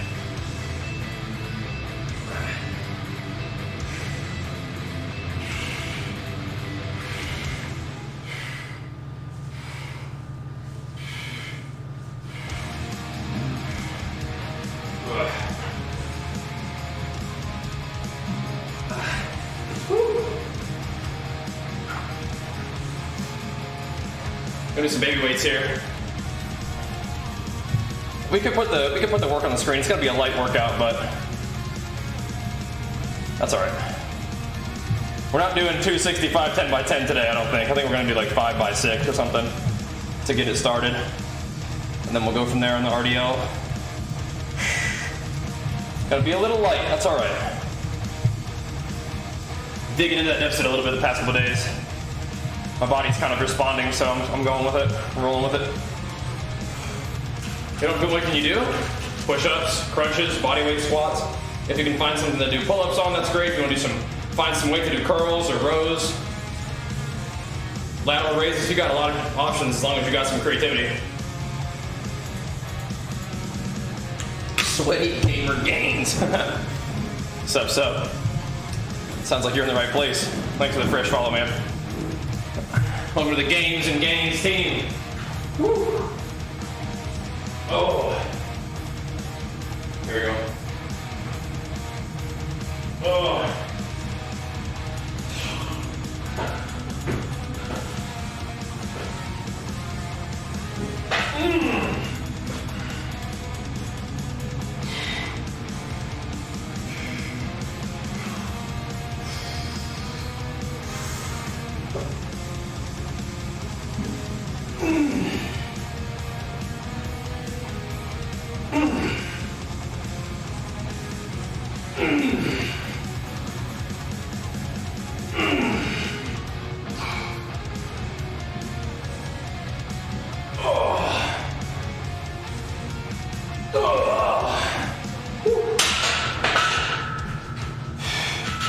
Gonna do some baby weights here. We could put the work on the screen. It's gonna be a light workout, but that's all right. We're not doing 265 10 by 10 today, I don't think. I think we're gonna do like 5 by 6 or something to get it started, and then we'll go from there on the RDL. Gotta be a little light. That's all right. Digging into that deficit a little bit the past couple days. My body's kind of responding, so I'm going with it. I'm rolling with it. What can you do? Push-ups, crunches, body weight squats. If you can find something to do pull-ups on, that's great. If you want to find some weight to do curls or rows, lateral raises, you got a lot of options as long as you got some creativity. Sweaty gamer gains. Sup. Sounds like you're in the right place. Thanks for the fresh follow, man. Welcome to the Games and Gains team. Woo. Oh. Here we go. Oh.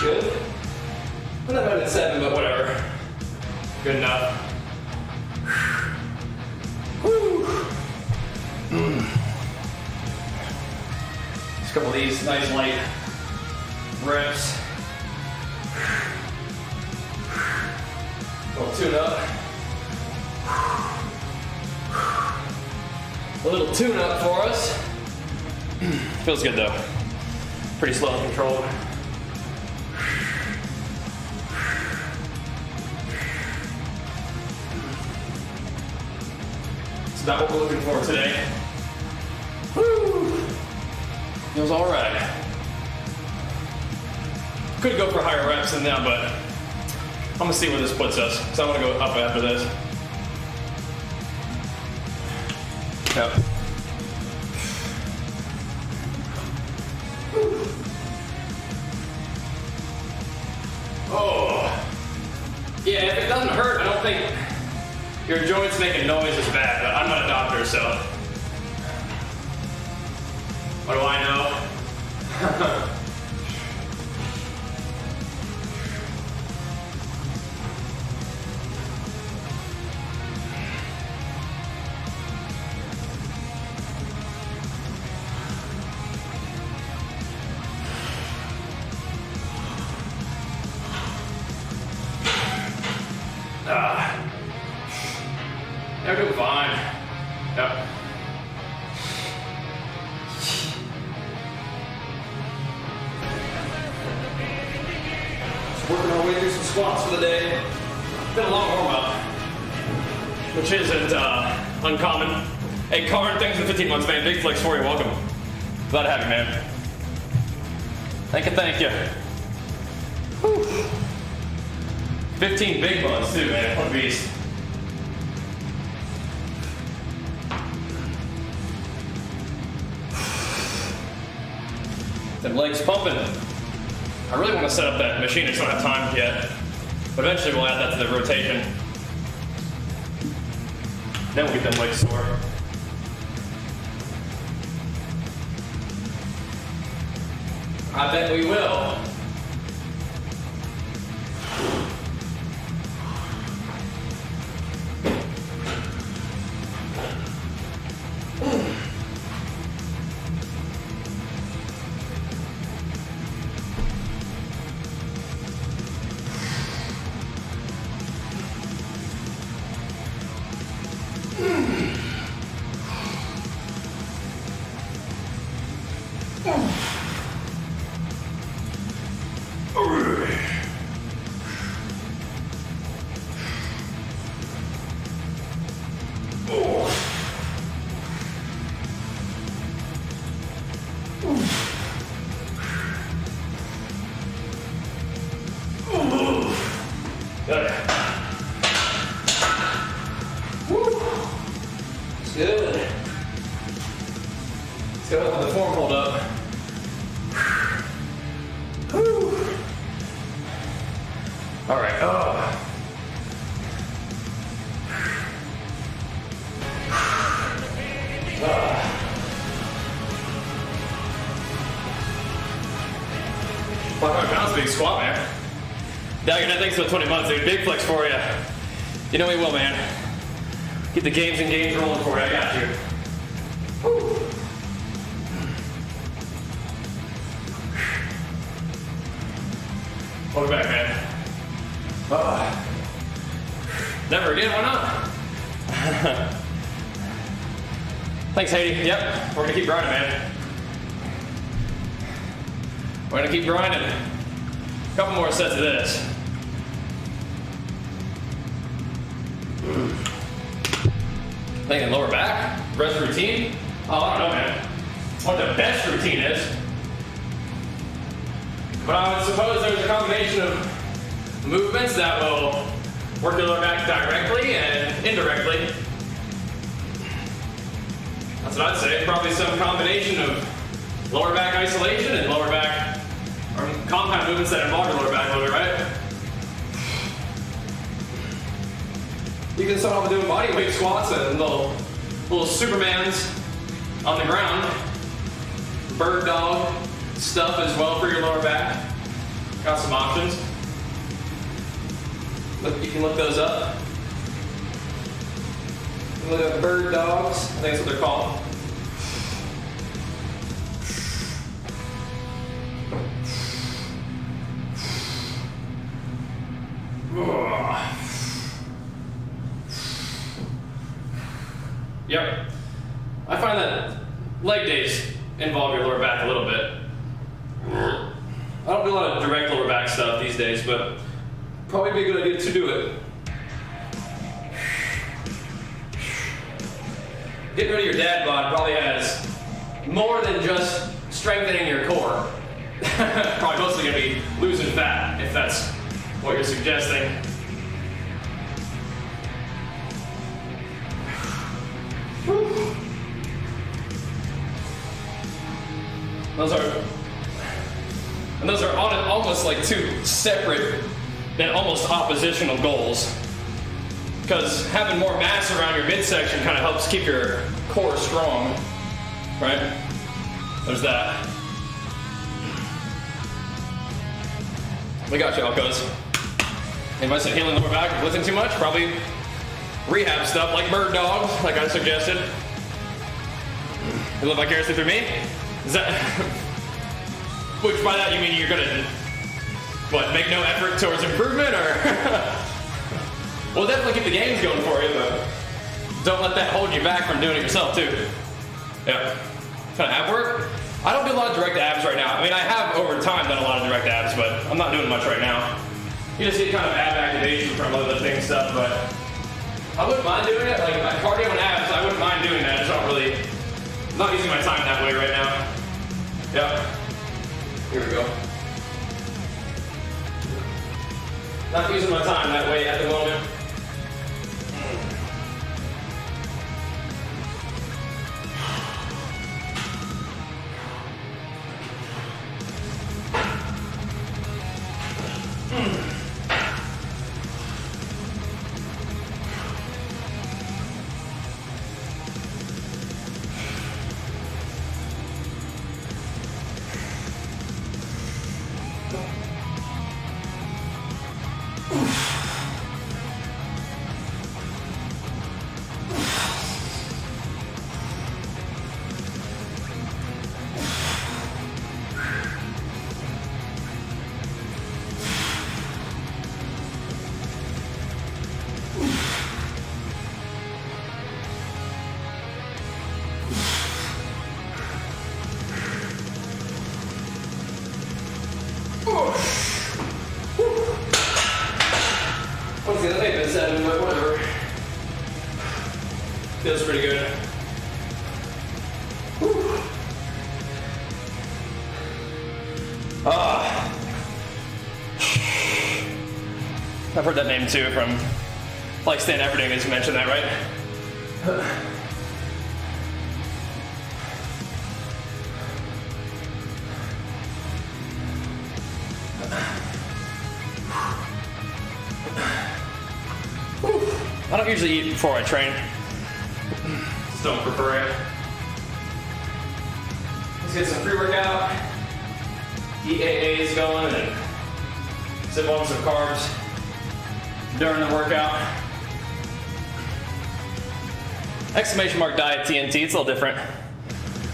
Good. I'm not at 7, but whatever. Good enough. Just a couple of these nice light reps. A little tune up. A little tune up for us. Feels good though. Pretty slow and controlled. It's about what we're looking for today. Woo! Feels all right. Could go for higher reps than that, but I'm gonna see where this puts us, because I want to go up after this. Yep. Oh. Yeah, if it doesn't hurt, I don't think your joints making noise is bad, but I'm not a doctor, so what do I know? They're doing fine. Yep. Just working our way through some squats for the day. Been a long warm-up, which isn't uncommon. Hey, Karn, thanks for 15 months, man. Big flex for you. Welcome. Glad to have you, man. Thank you. Whew. 15 big months, too, man. What a beast. Them legs pumping. I really want to set up that machine. I just don't have time yet. But eventually we'll add that to the rotation. Then we'll get them legs sore. I bet we will. Good. Let's go with the form hold up. Whew. All right. Oh. £500 big squat, man. Dagger, thanks for the 20 months, dude. Big flex for you. You know we will, man. Get the games and games rolling for you. I got you. Woo. Welcome back, man. Never again, why not? Thanks, Haiti. Yep, we're gonna keep grinding, man. We're gonna keep grinding. A couple more sets of this. Thinking lower back, rest routine. Oh, I don't know, man. What the best routine is. But I would suppose there's a combination of movements that will work your lower back directly and indirectly. That's what I'd say. Probably some combination of lower back isolation and lower back movements that involve your lower back a little bit, right? You can start off doing body weight squats and little Supermans on the ground. Bird dog stuff as well for your lower back. Got some options. Look, you can look those up. You can look up bird dogs. I think that's what they're called. Yep. I find that leg days involve your lower back a little bit. I don't do a lot of direct lower back stuff these days, but probably be a good idea to do it. Getting rid of your dad bod probably has more than just strengthening your core. Probably mostly going to be losing fat, if that's what you're suggesting. Those are almost like two separate and almost oppositional goals. Because having more mass around your midsection kind of helps keep your core strong, right? There's that. We got you, Alcos. Anybody said healing lower back, lifting too much? Probably rehab stuff like bird dogs, like I suggested. You live vicariously through me? Is that... Which by that you mean you're gonna, what, make no effort towards improvement, or? We'll definitely keep the gains going for you, but don't let that hold you back from doing it yourself too. Yeah. Kind of ab work? I don't do a lot of direct abs right now. I mean, I have over time done a lot of direct abs, but I'm not doing much right now. You just get kind of ab activation from other lifting stuff, but I wouldn't mind doing it. Like my cardio and abs, I wouldn't mind doing that. I just don't really, I'm not using my time that way right now. Yep. Here we go. Not using my time that way at the moment. Whatever. Feels pretty good. I've heard that name too from like Stan Efferding, as you mentioned that, right? I don't usually eat before I train. Just don't prefer it. Let's get some pre-workout. EAAs going and sip on some carbs during the workout. Exclamation mark diet TNT, it's a little different.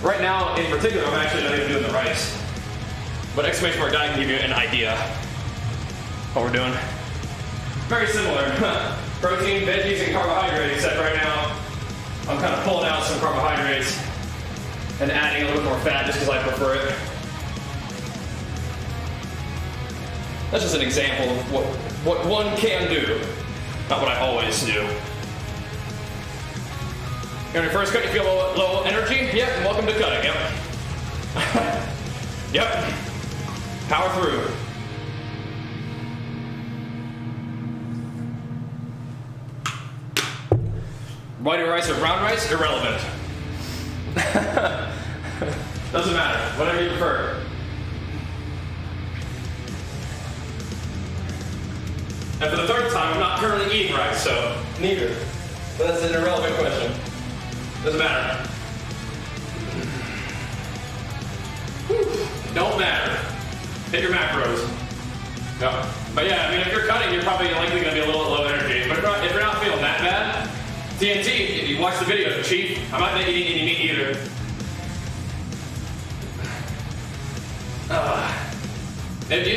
Right now, in particular, I'm actually not even doing the rice. But exclamation mark diet can give you an idea what we're doing. Very similar. Protein, veggies, and carbohydrates, except right now I'm kind of pulling out some carbohydrates and adding a little more fat just because I prefer it. That's just an example of what one can do, not what I always do. On your first cut, you feel low energy? Yep, welcome to cutting, yep. Yep, power through. White rice or brown rice? Irrelevant. Doesn't matter. Whatever you prefer. And for the third time, I'm not currently eating rice, so neither. But that's an irrelevant question. Doesn't matter. Don't matter. Hit your macros. No. But yeah, I mean, if you're cutting, you're probably likely going to be a little low energy. But if you're not feeling that bad, TNT, if you watch the video, Chief, I'm not eating any meat either. If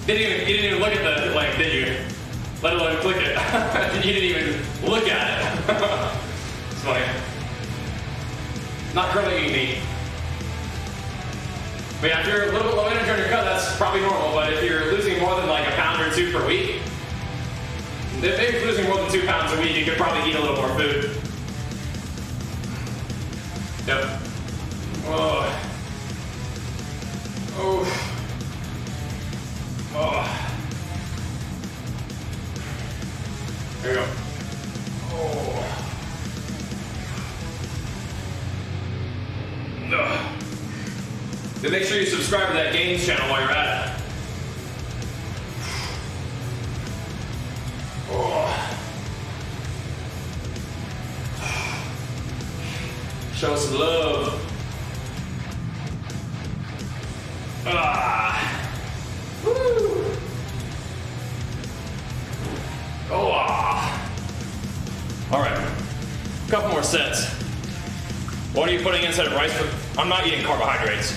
you didn't even look at the link, did you? Let alone click it. You didn't even look at it. It's funny. Not currently eating meat. But yeah, if you're a little bit low energy on your cut, that's probably normal. But if you're losing more than like a pound or two per week, if you're losing more than 2 pounds a week, you could probably eat a little more food. Yep. Oh. Oh. Oh. There you go. Oh. Ugh. Then make sure you subscribe to that games channel while you're at it. Oh. Show us some love. Ah. Woo. Oh. Ah. All right. A couple more sets. What are you putting instead of rice? I'm not eating carbohydrates.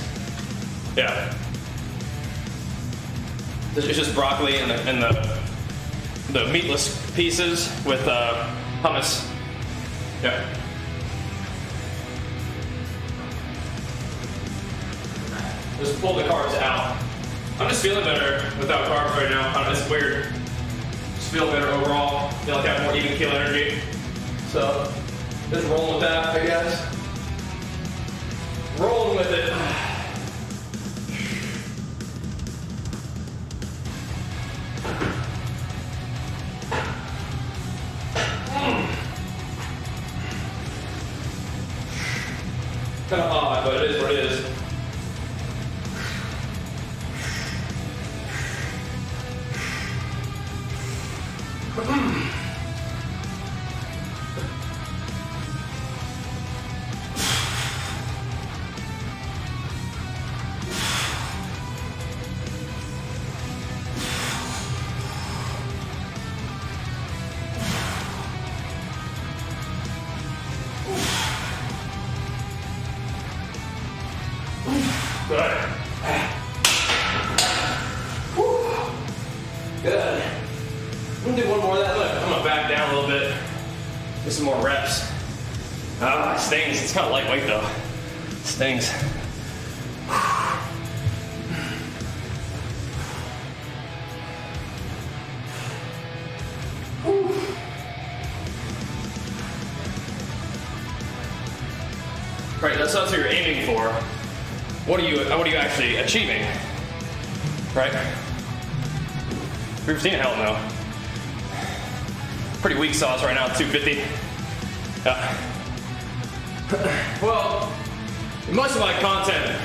Yeah. It's just broccoli and the meatless pieces with hummus. Yeah. Just pull the carbs out. I'm just feeling better without carbs right now. It's weird. Just feel better overall. Feel like I have more even keel energy. So, just rolling with that, I guess. Rolling with it. Kind of odd, but it is what it is. Good. Good. I'm gonna do one more of that. Look, I'm gonna back down a little bit. Do some more reps. Ah, it stings. It's kind of lightweight though. It stings. Right, that's what you're aiming for. What are you actually achieving? Right? 315, hell no. Pretty weak sauce right now, 250. Yeah. Well, most of my content,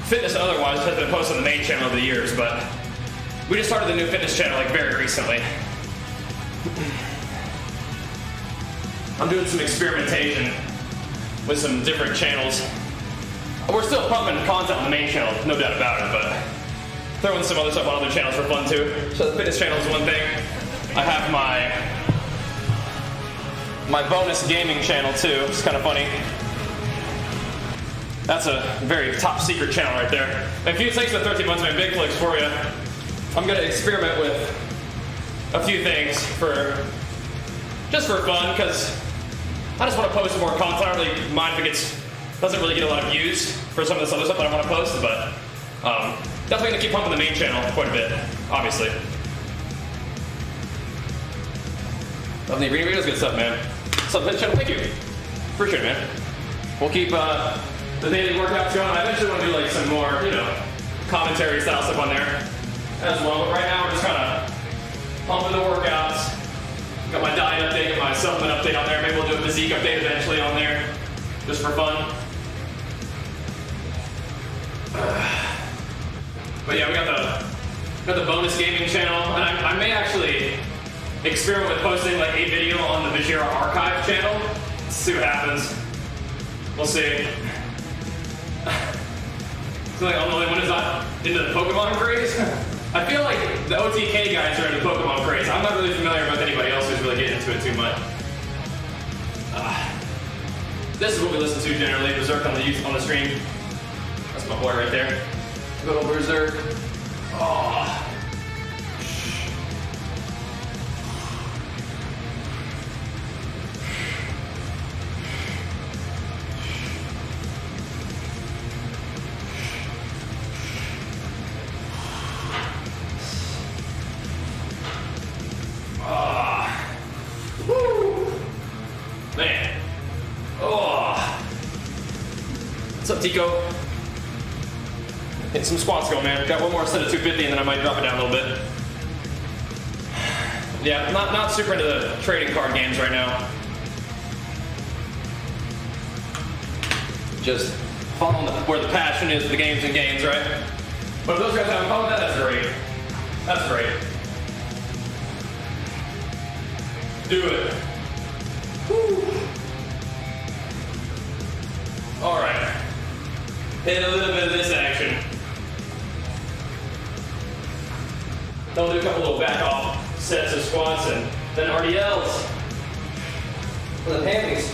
fitness and otherwise, has been posted on the main channel over the years, but we just started the new fitness channel like very recently. I'm doing some experimentation with some different channels. We're still pumping content on the main channel, no doubt about it, but throwing some other stuff on other channels for fun too. So the fitness channel is one thing. I have my bonus gaming channel too, which is kind of funny. That's a very top secret channel right there. And thanks for the 13 months of my big flicks for you. I'm gonna experiment with a few things just for fun, because I just want to post more content. I don't really mind if it doesn't really get a lot of views for some of this other stuff that I want to post, but definitely going to keep pumping the main channel quite a bit, obviously. Love the arena videos, good stuff, man. Sub to the channel, thank you. Appreciate it, man. We'll keep the daily workouts going. I eventually want to do like some more, commentary style stuff on there as well. But right now we're just kind of pumping the workouts. Got my diet update, got my supplement update on there. Maybe we'll do a physique update eventually on there, just for fun. But yeah, we got got the bonus gaming channel, and I may actually experiment with posting like a video on the Bajheera archive channel. See what happens. We'll see. So like I'm the only one who's not into the Pokemon craze. I feel like the OTK guys are into Pokemon craze. I'm not really familiar with anybody else who's really getting into it too much. This is what we listen to generally. Berserk on the stream. That's my boy right there. Good old Berserk. Oh. Man. Oh. What's up, Tico? Getting some squats going, man. Got one more set of 250 and then I might drop it down a little bit. Yeah, not super into the trading card games right now. Just following where the passion is, the games and gains, right? But if those guys haven't followed that, that's great. That's great. Do it. Woo. All right. Hit a little bit of this action. Then we'll do a couple little back off sets of squats and then RDLs. For the hammies.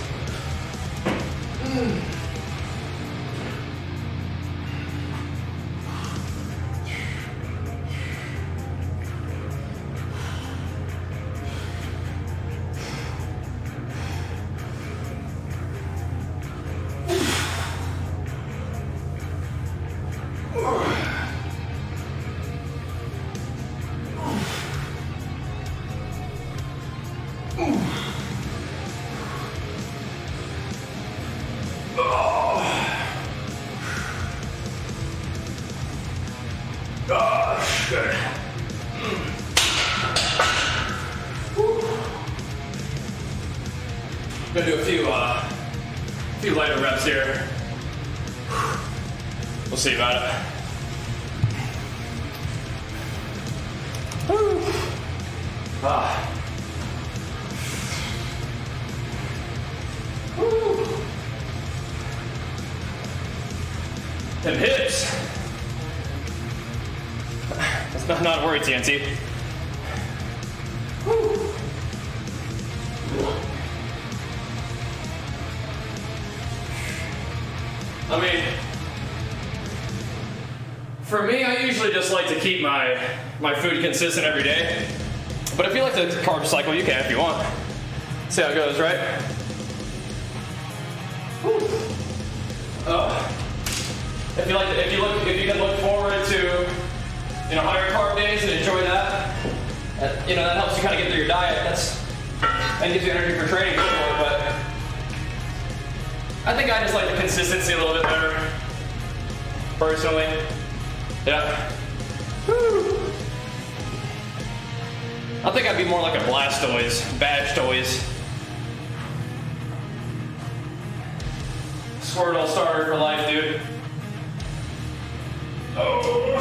Good. Gonna do a few lighter reps here. We'll see about it. Woo. Woo. Them hips. That's not a word, TNT. Woo. I mean, for me, I usually just like to keep my food consistent every day. But if you like to carb cycle, you can if you want. See how it goes, right? Woo. If you can look forward to higher carb days and enjoy that, that helps you kind of get through your diet. That gives you energy for training, go for it. But I think I just like the consistency a little bit better, personally. Yeah. Woo. I think I'd be more like a Badge-Toys. Squirtle starter for life, dude. Oh,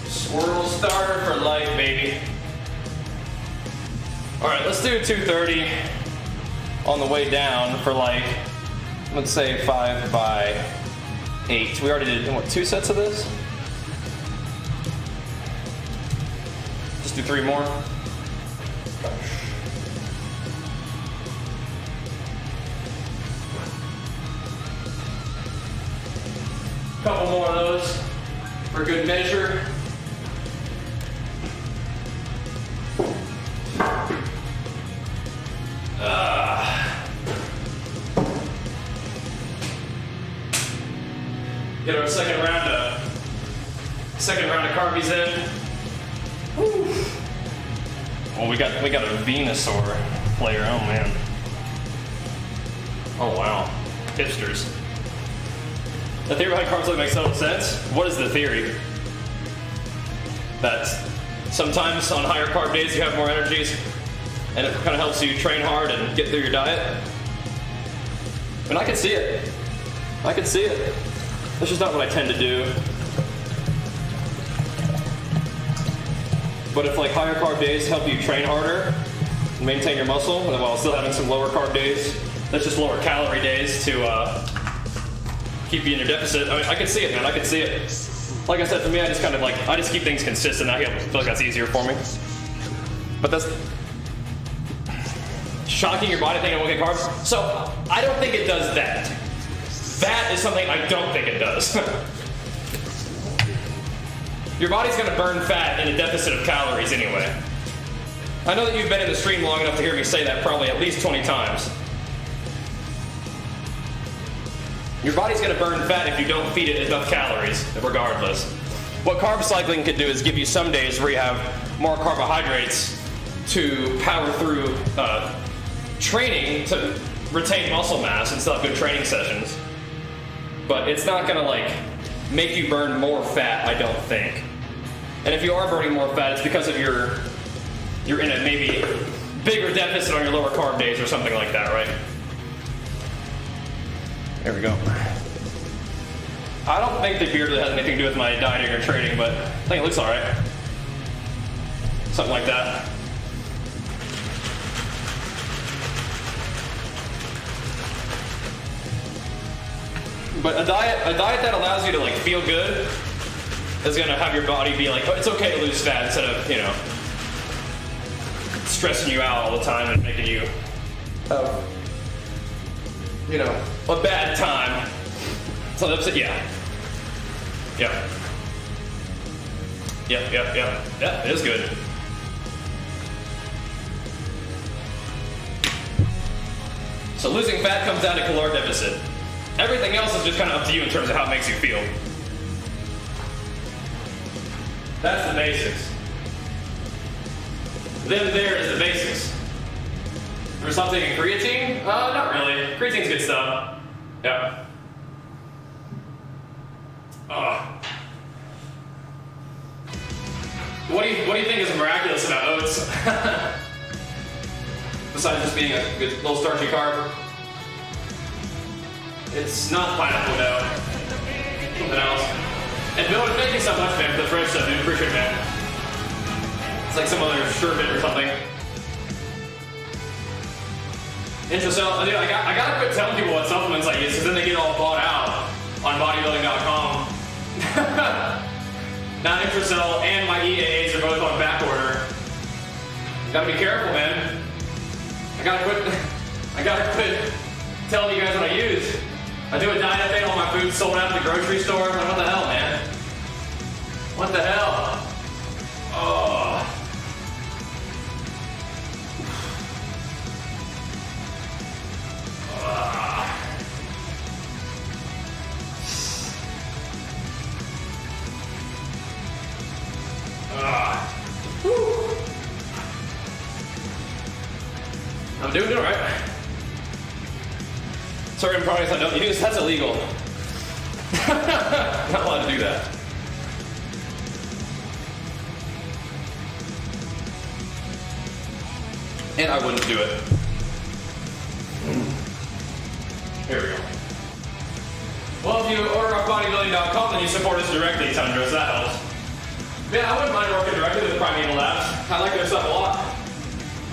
Squirtle starter for life, baby. All right, let's do 230 on the way down for let's say 5 by 8. We already did, what, 2 sets of this? Just do 3 more. Couple more of those for good measure. Get our second round of carbies in. Woo. Oh, we got a Venusaur player. Oh man. Oh wow. Hipsters. The theory behind carbs makes total sense. What is the theory? That sometimes on higher carb days you have more energies, and it kind of helps you train hard and get through your diet. And I can see it. This is not what I tend to do. But if like higher carb days help you train harder and maintain your muscle while still having some lower carb days, that's just lower calorie days to keep you in your deficit. I mean, I can see it, man. I can see it. Like I said, for me, I just keep things consistent. I feel like that's easier for me. But that's shocking your body thinking it won't get carbs. So I don't think it does that. That is something I don't think it does. Your body's gonna burn fat in a deficit of calories anyway. I know that you've been in the stream long enough to hear me say that probably at least 20 times. Your body's gonna burn fat if you don't feed it enough calories, regardless. What carb cycling can do is give you some days where you have more carbohydrates to power through training to retain muscle mass and still have good training sessions. But it's not gonna like make you burn more fat, I don't think. And if you are burning more fat, it's because of you're in a maybe bigger deficit on your lower carb days or something like that, right? There we go. I don't think the beard really has anything to do with my dieting or training, but I think it looks alright. Something like that. But a diet that allows you to like feel good is gonna have your body be like, oh, it's okay to lose fat instead of, you know, stressing you out all the time and making you, you know, a bad time. So that's it, yeah. Yeah. Yeah, it is good. So losing fat comes down to caloric deficit. Everything else is just kind of up to you in terms of how it makes you feel. That's the basics. Then there is the basics. For something in creatine? Not really. Creatine's good stuff. Yeah. What do you think is miraculous about oats? Besides just being a good little starchy carb? It's not pineapple, no. Something else. And Bill, thank you so much, man, for the fresh stuff, dude. Appreciate it, man. It's like some other sherbet or something. Intracell, dude, I gotta quit telling people what supplements I use, because then they get all bought out on bodybuilding.com. Now Intracell and my EAAs are both on back order. Gotta be careful, man. I gotta quit telling you guys what I use. I do a diet update, all my food's sold out at the grocery store. What the hell, man? What the hell? Oh. I'm doing it right. Certain products I don't use, that's illegal. Not allowed to do that. And I wouldn't do it. Here we go. Well, if you order off bodybuilding.com, then you support us directly, Tundra, so that helps. Man, I wouldn't mind working directly with Primeval Labs. I like their stuff a lot.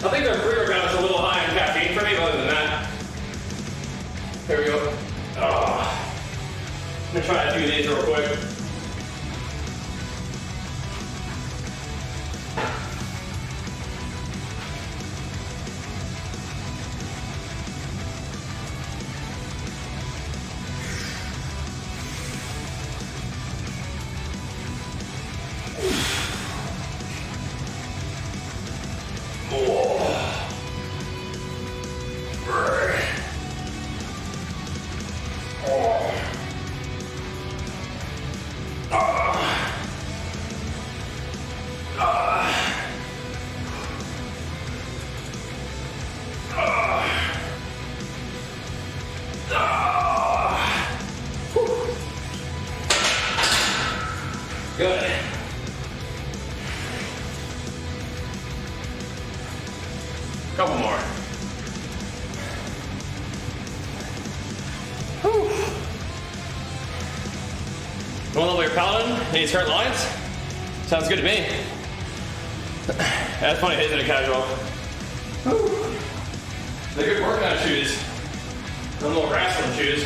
I think their pre-workout is a little high in caffeine for me, but other than that. Here we go. I'm gonna try a few of these real quick. Good. Couple more. Whew. You want to level your paladin in these current lines? Sounds good to me. That's funny, isn't it, casual? Whew. They're good workout shoes. Them little wrestling shoes.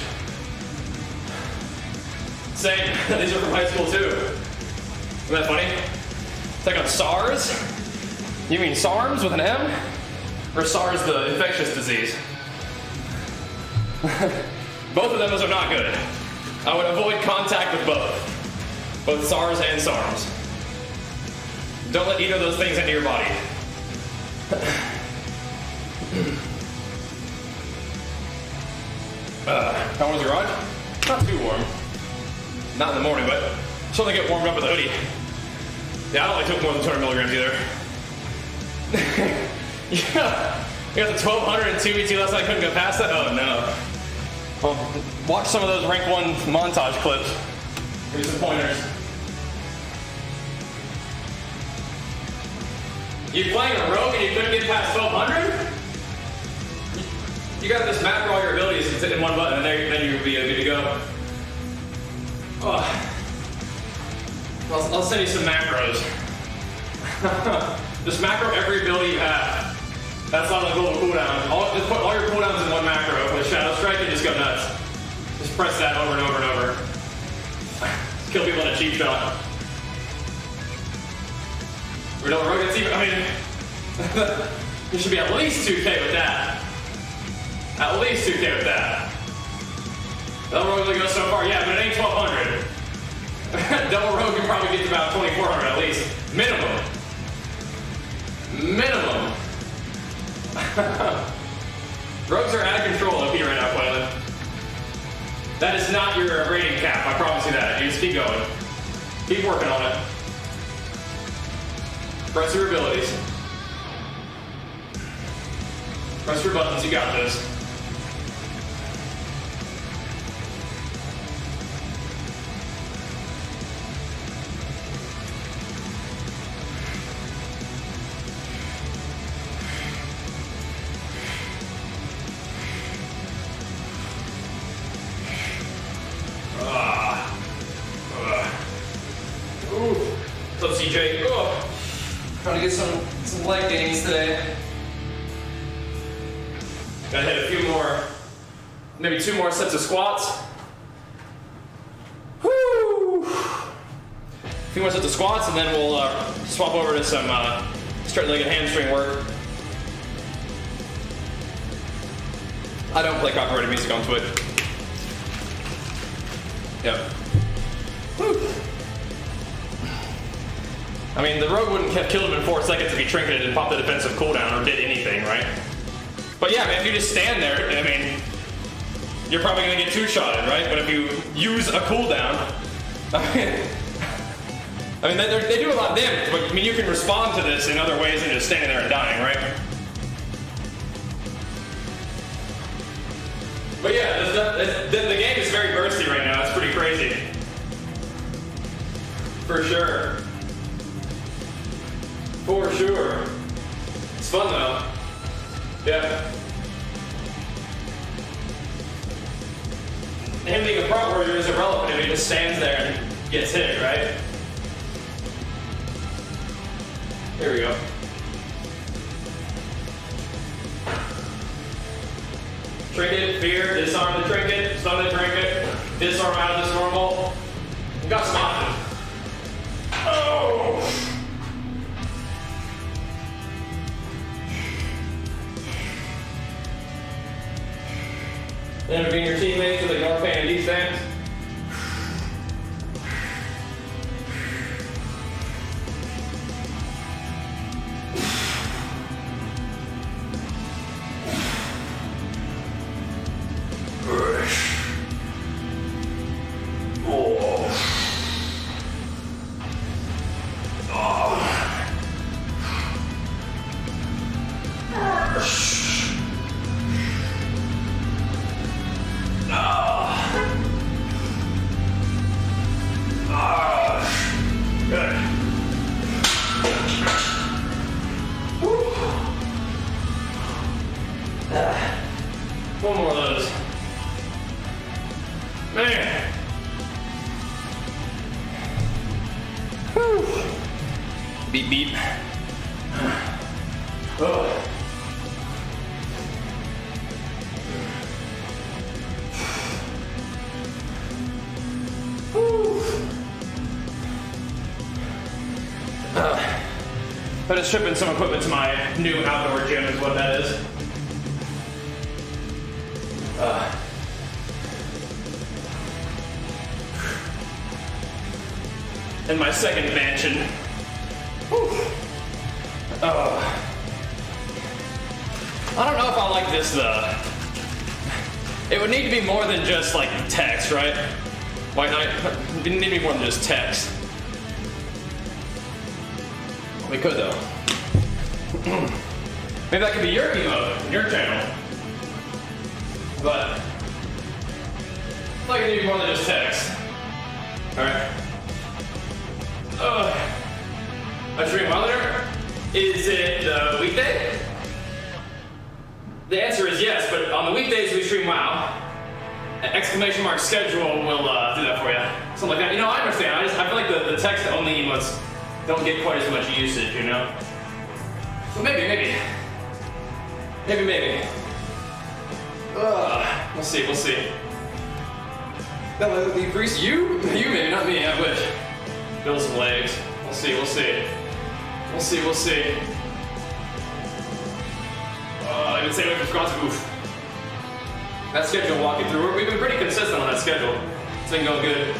Same, these are from high school too. Isn't that funny? It's like on SARS. You mean SARS with an M? Or SARS, the infectious disease? Both of those are not good. I would avoid contact with both. Both SARS and SARMs. Don't let either of those things into your body. How was your ride? Not too warm. Not in the morning, but something to get warmed up with a hoodie. Yeah, I don't really took more than 200 milligrams either. Yeah, you got the 1200 and 2v2 last night, couldn't go past that? Oh no. Well, watch some of those rank 1 montage clips. Give you some pointers. You playing a rogue and you couldn't get past 1200? You got this macro all your abilities in one button and then you'll be good to go. Oh. I'll send you some macros. Just macro every ability you have. That's not a little cooldown. Just put all your cooldowns in one macro. With Shadow Strike and just go nuts. Just press that over and over and over. Kill people in a cheap shot. We don't rogue, it's even, I mean, you should be at least 2K with that. At least 2K with that. Double rogue only goes so far, yeah, but it ain't 1200. Double rogue can probably get to about 2400 at least. Minimum. Minimum. Rogues are out of control OP right now, Quaylen. That is not your rating cap, I promise you that. You just keep going. Keep working on it. Press your abilities. Press your buttons, you got this. What's up, CJ? Trying to get some leg gains today. Gotta hit a few more, maybe 2 more sets of squats. Woo! A few more sets of squats, and then we'll swap over to some straight-legged hamstring work. I don't play copyrighted music on Twitch. Yep. Woo! I mean, the rogue wouldn't have killed him in 4 seconds if he trinketed and popped the defensive cooldown or did anything, right? But yeah, man, if you just stand there, I mean, you're probably gonna get 2-shotted, right? But if you use a cooldown, I mean, they do a lot of damage, but I mean, you can respond to this in other ways than just standing there and dying, right? But yeah, the game is very bursty right now. It's pretty crazy. For sure. For sure. It's fun though. Yeah. Him being a prop warrior is irrelevant if he just stands there and gets hit, right? Here we go. Trinket, fear, disarm the trinket, stun the trinket, disarm out of this normal. We got some options. Oh! Intervene your teammates with ignore pain and defense. One more of those. Man. Whew. Beep beep. Oh. I'm just shipping some equipment to my new outdoor gym is what that is. In my second mansion. I don't know if I like this though. It would need to be more than just like text, right? Why not? It would need to be more than just text. We could though. Maybe that could be your emote, your channel. But I feel like it needs more than just text. Alright. A stream monitor? Is it the weekday? The answer is yes, but on the weekdays we stream WoW. Exclamation mark schedule will do that for you. Something like that. You know, I understand. I feel like the text only emotes don't get quite as much usage, you know? So maybe. We'll see. That will decrease you? You maybe, not me, I wish. Build some legs. We'll see. I didn't say away from squats. Oof. That schedule walking through, we've been pretty consistent on that schedule. It's been going good.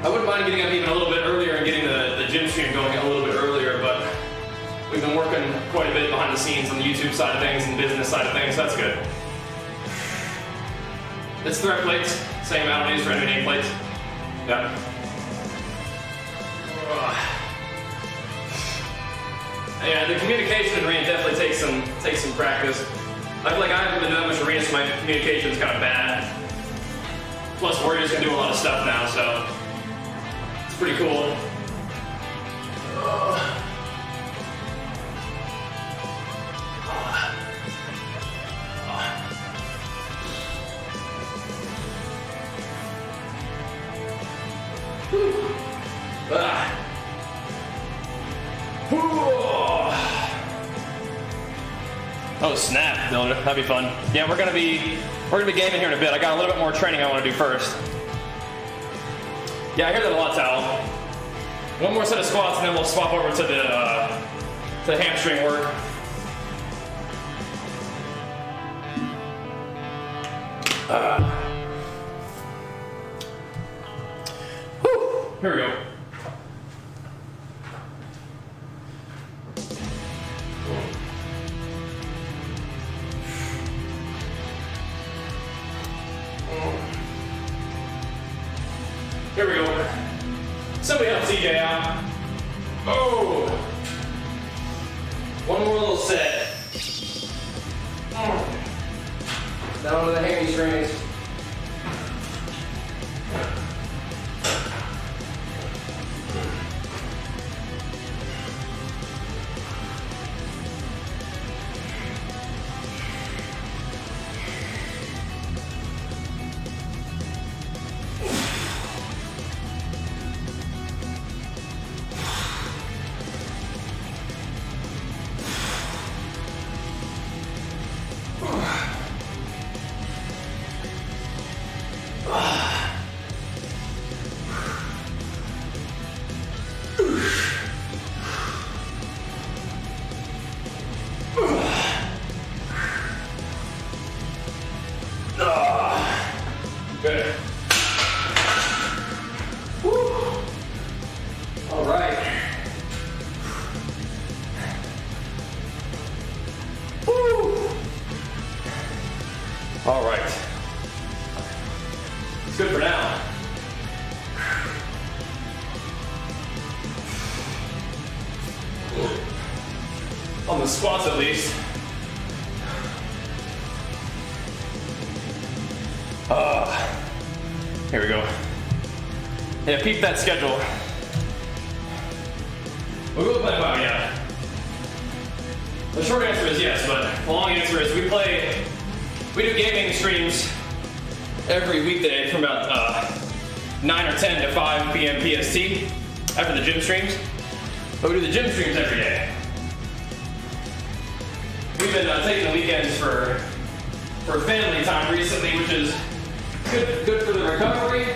I wouldn't mind getting up even a little bit earlier and getting the gym stream going a little bit earlier, but we've been working quite a bit behind the scenes on the YouTube side of things and business side of things, so that's good. It's threat plates, same amount I use for MMA plates. Yeah. Yeah, the communication in arena definitely takes some practice. I feel like I haven't been that much arena, so my communication's kind of bad. Plus, Warriors can do a lot of stuff now, so it's pretty cool. Oh snap, Builder, that'd be fun. Yeah, we're gonna be gaming here in a bit. I got a little bit more training I want to do first. Yeah, I hear that a lot, Tal. One more set of squats and then we'll swap over to the hamstring work. Here we go. Here we go. Somebody help CJ out. Oh! One more little set. Down to the hamstrings. Good. Woo. All right. Woo. All right. It's good for now. On the squats at least. Here we go. Yeah, peep that schedule. We'll go play WoW, yeah. The short answer is yes, but the long answer is we do gaming streams every weekday from about 9 or 10 to 5 p.m. PST after the gym streams. But we do the gym streams every day. We've been taking the weekends for family time recently, which is good for the recovery,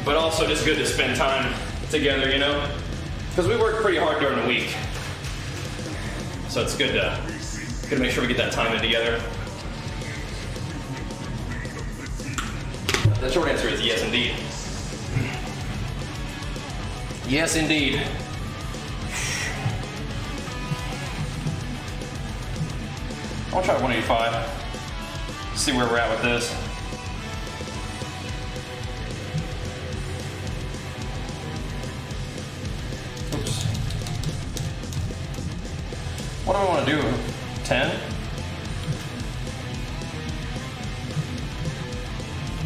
but also just good to spend time together, you know? Because we work pretty hard during the week. So it's good to make sure we get that time in together. The short answer is yes, indeed. Yes, indeed. I'll try 185. See where we're at with this. Oops. What do I want to do? 10?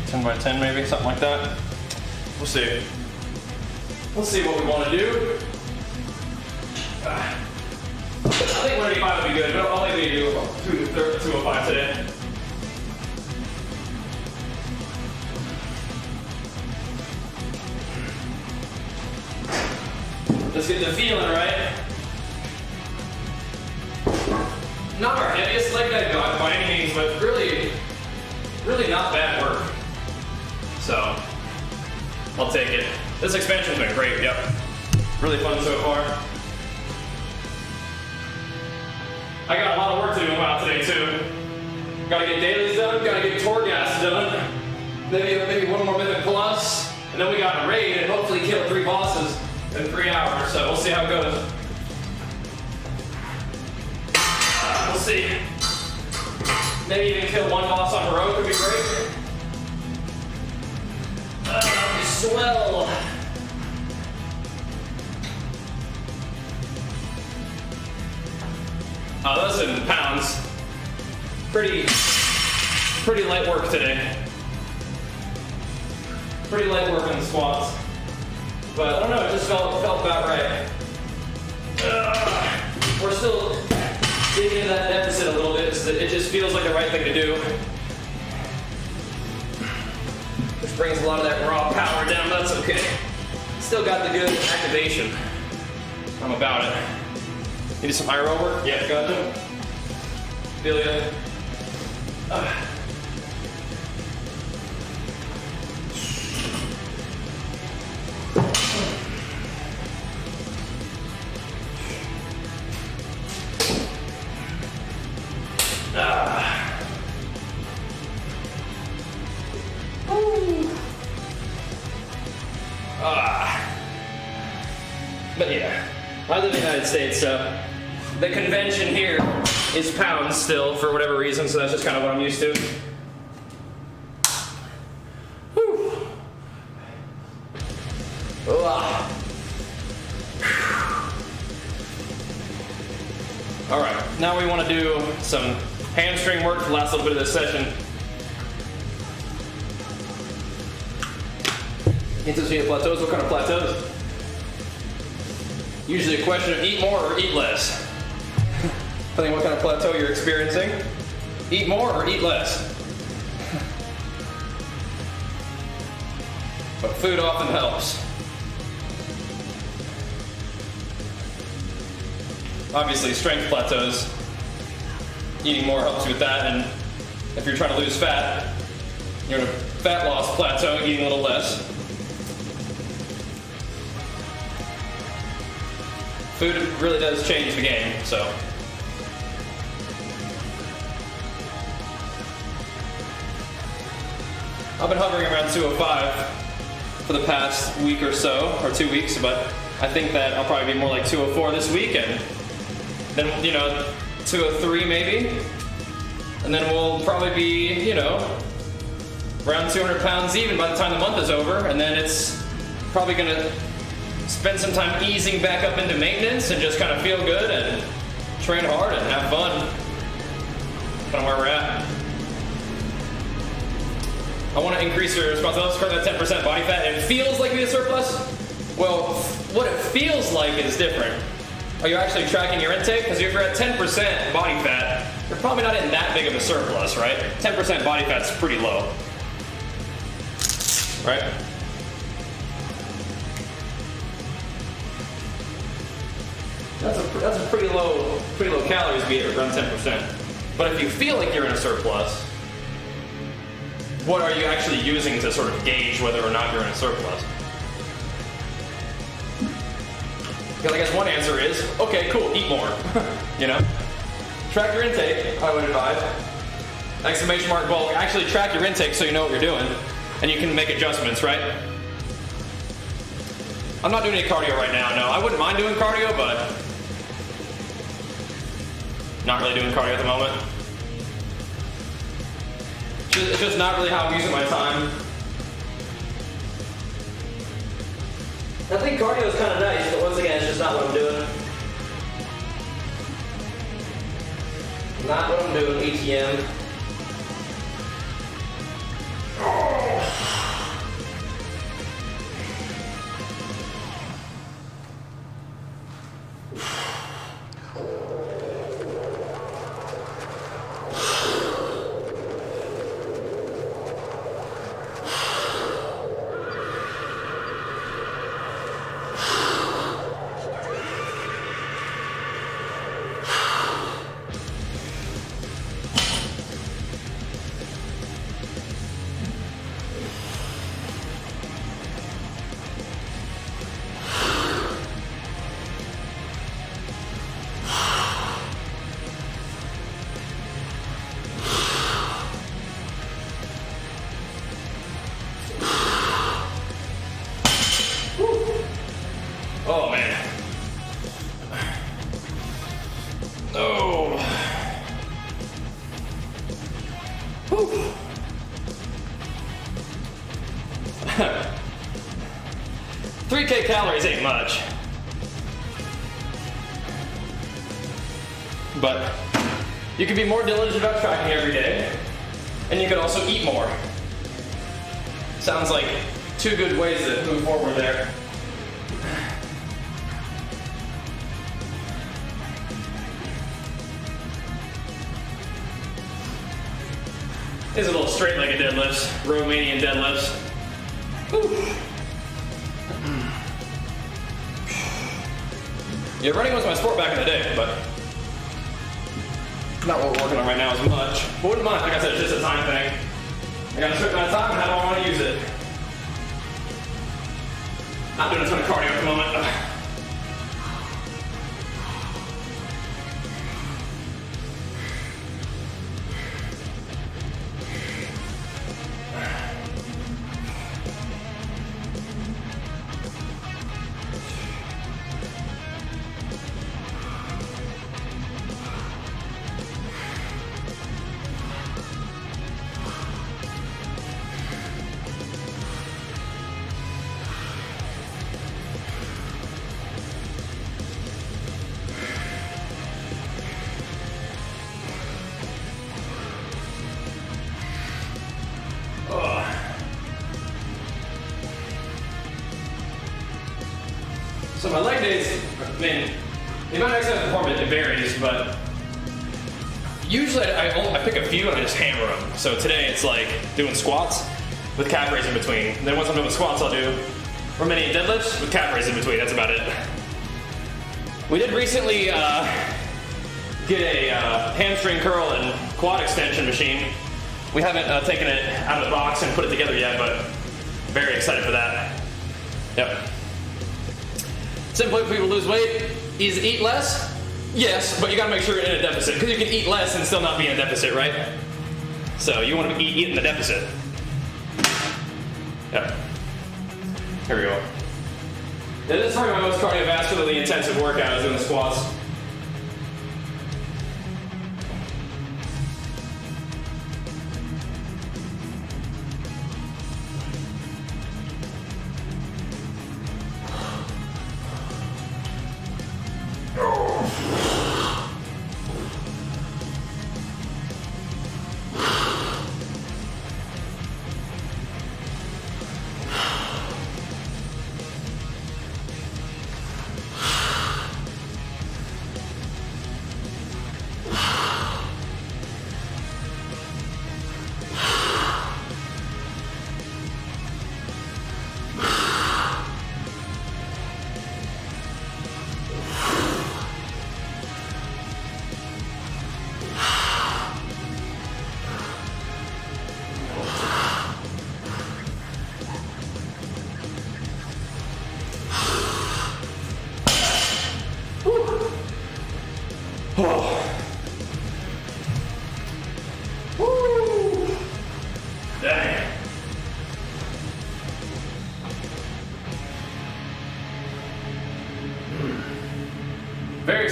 10 by 10 maybe, something like that. We'll see. We'll see what we want to do. I think 185 would be good, but I'll maybe do 205 today. Let's get the feeling right. Not our heaviest leg day by any means, but really not bad work. So, I'll take it. This expansion's been great, yep. Really fun so far. I got a lot of work to do about today too. Gotta get dailies done, gotta get tour gas done. Maybe one more Mythic Plus, and then we got a raid and hopefully kill 3 bosses in 3 hours, so we'll see how it goes. We'll see. Maybe even kill 1 boss on the road would be great. That'd be swell. Those in pounds. Pretty light work today. Pretty light work on the squats. But I don't know, it just felt about right. We're still digging into that deficit a little bit. It just feels like the right thing to do. Which brings a lot of that raw power down, but that's okay. Still got the good activation. I'm about it. Need some higher row work? Yeah, gotcha. Feel ya. But yeah, I live in the United States, so the convention here is pounds still for whatever reason, so that's just kind of what I'm used to. Whew. All right, now we want to do some hamstring work for the last little bit of this session. Intermediate plateaus, what kind of plateaus? Usually a question of eat more or eat less. Depending on what kind of plateau you're experiencing. Eat more or eat less. But food often helps. Obviously, strength plateaus, eating more helps you with that, and if you're trying to lose fat, you're in a fat loss plateau, eating a little less. Food really does change the game, so. I've been hovering around 205 for the past week or so, or 2 weeks, but I think that I'll probably be more like 204 this week, and then, 203 maybe, and then we'll probably be, around 200 pounds even by the time the month is over, and then it's probably gonna spend some time easing back up into maintenance and just kind of feel good and train hard and have fun. Kind of where we're at. I want to increase your responsibility for that 10% body fat. It feels like we have surplus. Well, what it feels like is different. Are you actually tracking your intake? Because if you're at 10% body fat, you're probably not in that big of a surplus, right? 10% body fat's pretty low, right? That's a pretty low calories beat at around 10%. But if you feel like you're in a surplus, what are you actually using to sort of gauge whether or not you're in a surplus? Because I guess one answer is, okay, cool, eat more. You know? Track your intake, I would advise. Exclamation mark bulk. Actually track your intake so you know what you're doing. And you can make adjustments, right? I'm not doing any cardio right now, no. I wouldn't mind doing cardio, but not really doing cardio at the moment. It's just not really how I'm using my time. I think cardio is kind of nice, but once again, it's just not what I'm doing. Not what I'm doing, ATM. Oh man. Oh. Whew. 3K calories ain't much. But you can be more diligent about tracking every day, and you can also eat more. Sounds like two good ways to move forward there. These are little straight-legged deadlifts, Romanian deadlifts. Whew. Yeah, running was my sport back in the day, but not what we're working on right now as much. But wouldn't mind, like I said, it's just a time thing. I got a certain amount of time, and how do I want to use it? Not doing a ton of cardio at the moment. So my leg days, I mean, the amount of exercise I perform, it varies, but usually I pick a few and I just hammer them. So today it's like doing squats with calf raise in between. And then once I'm done with squats, I'll do Romanian deadlifts with calf raise in between. That's about it. We did recently get a hamstring curl and quad extension machine. We haven't taken it out of the box and put it together yet, but very excited for that. Yep. Simple way for people to lose weight is eat less. Yes, but you gotta make sure you're in a deficit, because you can eat less and still not be in a deficit, right? So you want to eat in the deficit. Yep. Here we go. Yeah, this is probably my most cardiovascularly intensive workout is doing the squats.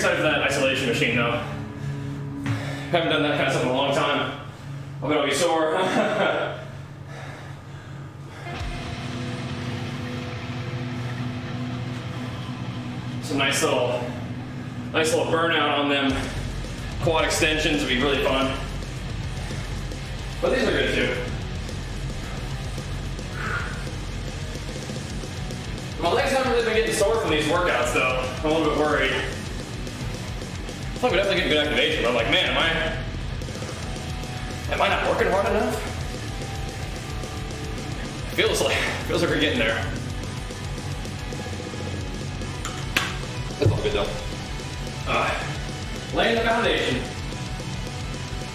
excited for that isolation machine though. Haven't done that kind of stuff in a long time. I bet I'll be sore. Some nice little burnout on them quad extensions would be really fun. But these are good too. My legs haven't really been getting sore from these workouts though. I'm a little bit worried. I feel like we're definitely getting good activation, but I'm like, man, am I not working hard enough? Feels like we're getting there. That's all good though. Laying the foundation.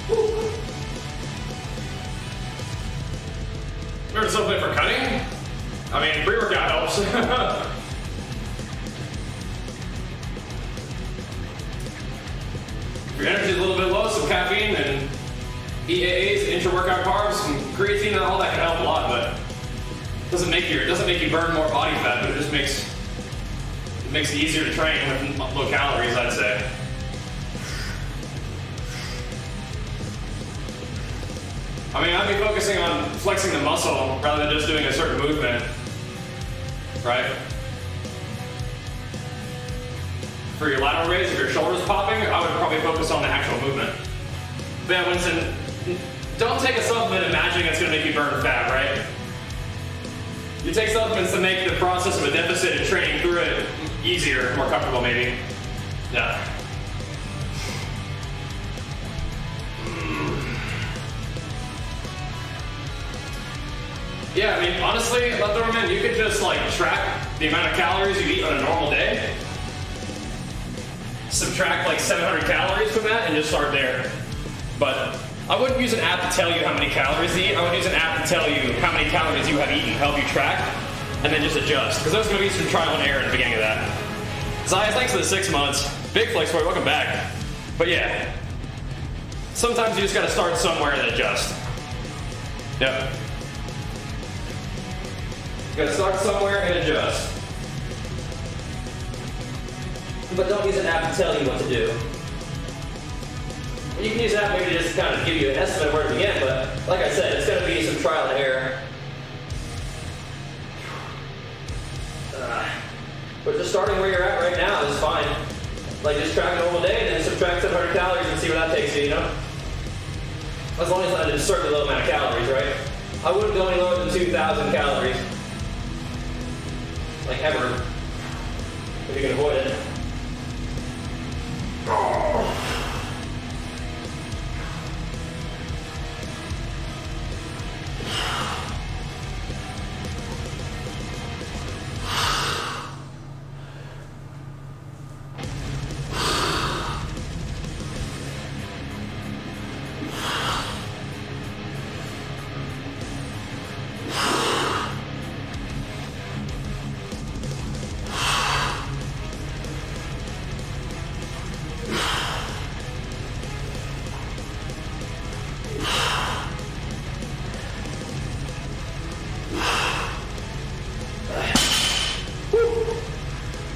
Woo. Remember something for cutting? I mean, pre-workout helps. If your energy's a little bit low, some caffeine and EAAs, intra-workout carbs, some creatine, and all that can help a lot, but it doesn't make you burn more body fat, but it just makes it easier to train with low calories, I'd say. I mean, I'd be focusing on flexing the muscle rather than just doing a certain movement, right? For your lateral raise, if your shoulder's popping, I would probably focus on the actual movement. But yeah, Winston, don't take a supplement imagining it's going to make you burn fat, right? You take supplements to make the process of a deficit and training through it easier, more comfortable maybe. Yeah. Yeah, I mean, honestly, leftover you could just like track the amount of calories you eat on a normal day, subtract like 700 calories from that, and just start there. But I wouldn't use an app to tell you how many calories to eat. I would use an app to tell you how many calories you have eaten, help you track, and then just adjust. Because there's going to be some trial and error at the beginning of that. Zayas, thanks for the 6 months. Big Flex Boy, welcome back. But yeah, sometimes you just got to start somewhere and adjust. Yep. You gotta start somewhere and adjust. But don't use an app to tell you what to do. You can use an app maybe just to kind of give you an estimate of where to begin, but like I said, it's gonna be some trial and error. But just starting where you're at right now is fine. Like just track a normal day and then subtract 700 calories and see where that takes you, you know? As long as I did a certain low amount of calories, right? I wouldn't go any lower than 2,000 calories. Like ever, if you can avoid it.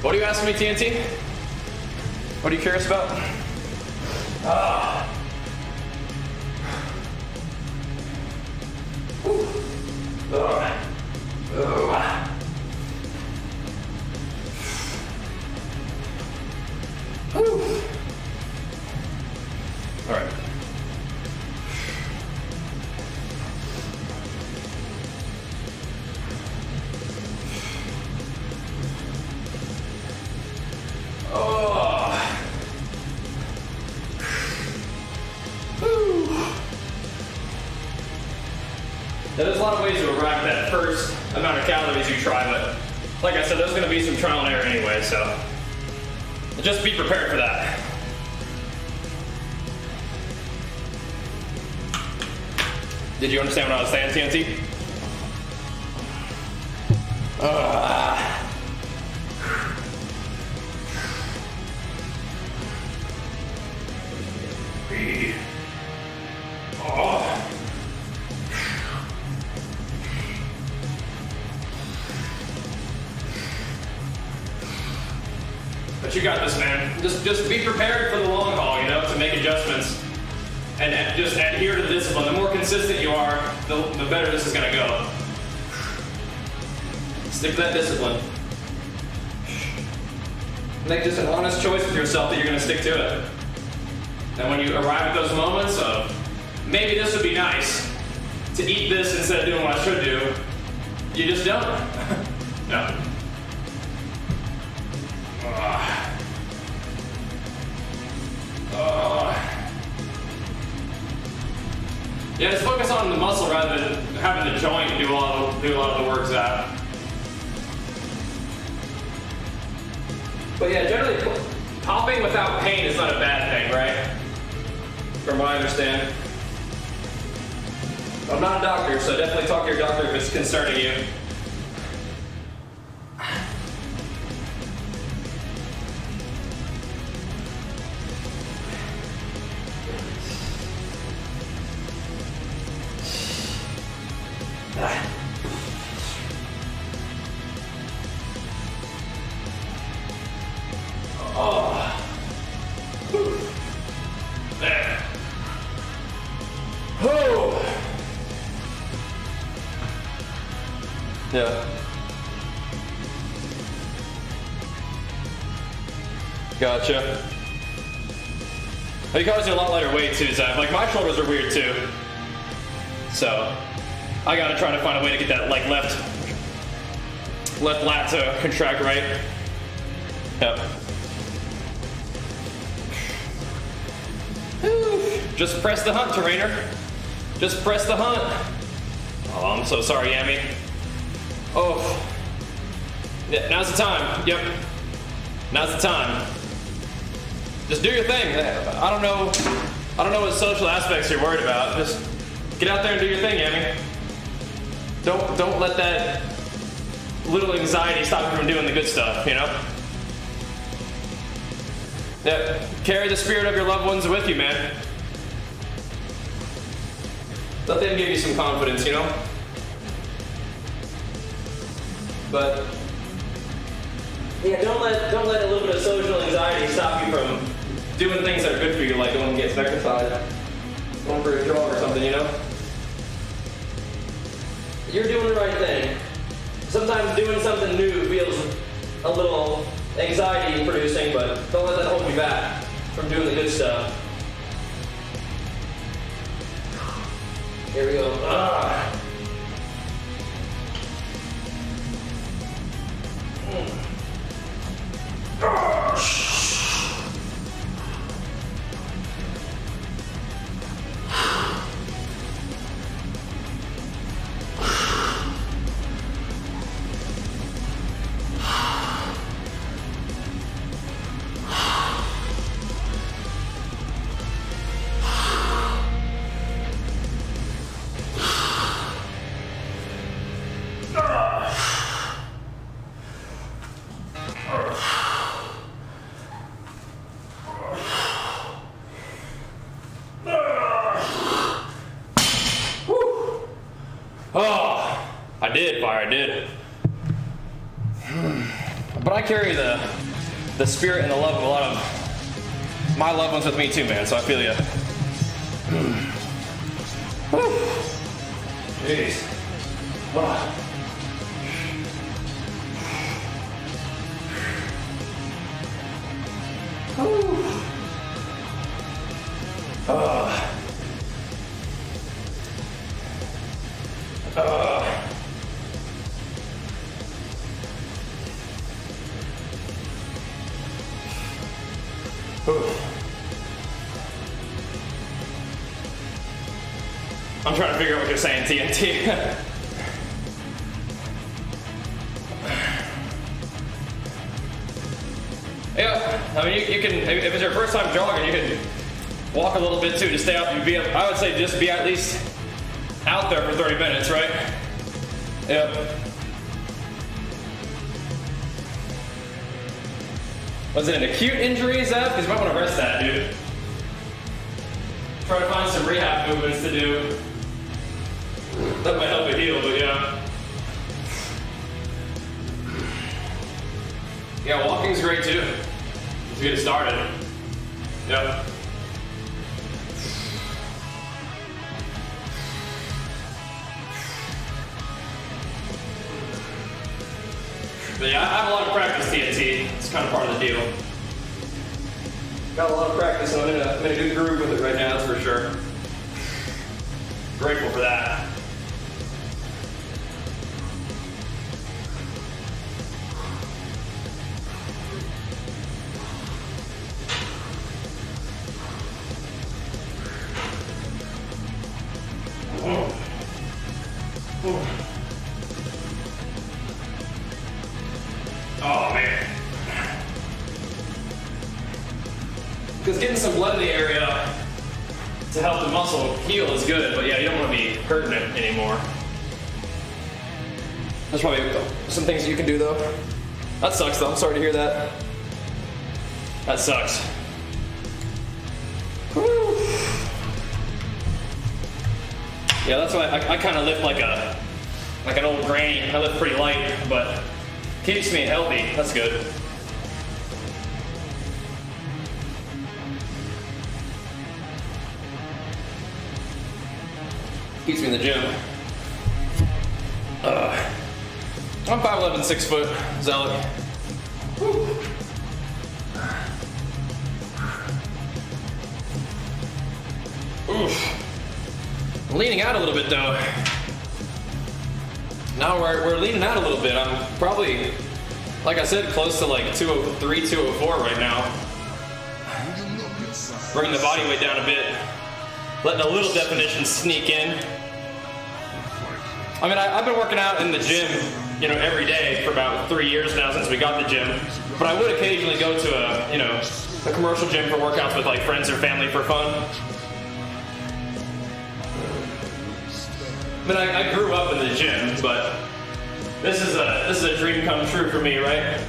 What are you asking me, TNT? What are you curious about? All right. Now, there's a lot of ways to arrive at that first amount of calories you try, but like I said, there's going to be some trial and error anyway, so just be prepared for that. Did you understand what I was saying, TNT? Breathe. But you got this, man. Just be prepared for the long haul, you know, to make adjustments. And just adhere to the discipline. The more consistent you are, the better this is gonna go. Stick to that discipline. Make just an honest choice with yourself that you're gonna stick to it. And when you arrive at those moments of, maybe this would be nice to eat this instead of doing what I should do, you just don't. No. Yeah, just focus on the muscle rather than having the joint do a lot of the work out. But yeah, generally, popping without pain is not a bad thing, right? From what I understand. I'm not a doctor, so definitely talk to your doctor if it's concerning you. Yeah. Gotcha. You guys are a lot lighter weight too, Zach. Like my shoulders are weird too. So I gotta try to find a way to get that like left lat to contract right. Yep. Just press the hunt, Terrainer. Just press the hunt. Oh, I'm so sorry, Yami. Oh. Yeah, now's the time. Yep. Now's the time. Just do your thing. I don't know what social aspects you're worried about. Just get out there and do your thing, Yami. Don't let that little anxiety stop you from doing the good stuff, you know? Yeah, carry the spirit of your loved ones with you, man. Let them give you some confidence, you know? But yeah, don't let a little bit of social anxiety stop you from doing things that are good for you, like going and get some exercise, going for a jog or something, you know? You're doing the right thing. Sometimes doing something new feels a little anxiety producing, but don't let that hold you back from doing the good stuff. Here we go. I did. But I carry the spirit and the love of a lot of my loved ones with me too, man, so I feel you. Jeez. Oh. I'm trying to figure out what you're saying, TNT. Yeah, I mean, you can, if it's your first time jogging, you can walk a little bit too to stay up. I would say just be at least out there for 30 minutes, right? Yep. Was it an acute injury, Zeb? Because you might want to rest that, dude. Try to find some rehab movements to do. That might help it heal, but yeah. Yeah, walking's great too. to get it started. Yep. But yeah, I have a lot of practice TNT. It's kind of part of the deal. Got a lot of practice, so I'm in a good groove with it right now, that's for sure. Grateful for that. Oh man. Because getting some blood in the area to help the muscle heal is good, but yeah, you don't want to be hurting it anymore. There's probably some things you can do though. That sucks though, I'm sorry to hear that. That sucks. Woo. Yeah, that's why I kind of lift like an old granny. I lift pretty light, but keeps me healthy. That's good. Keeps me in the gym. I'm 5'11", 6 foot, zealot. Woo. Oof. I'm leaning out a little bit though. Now we're leaning out a little bit. I'm probably, like I said, close to like 203, 204 right now. Bringing the body weight down a bit. Letting a little definition sneak in. I mean, I've been working out in the gym, you know, every day for about 3 years now since we got the gym. But I would occasionally go to a commercial gym for workouts with like friends or family for fun. I mean, I grew up in the gym, but this is a dream come true for me, right?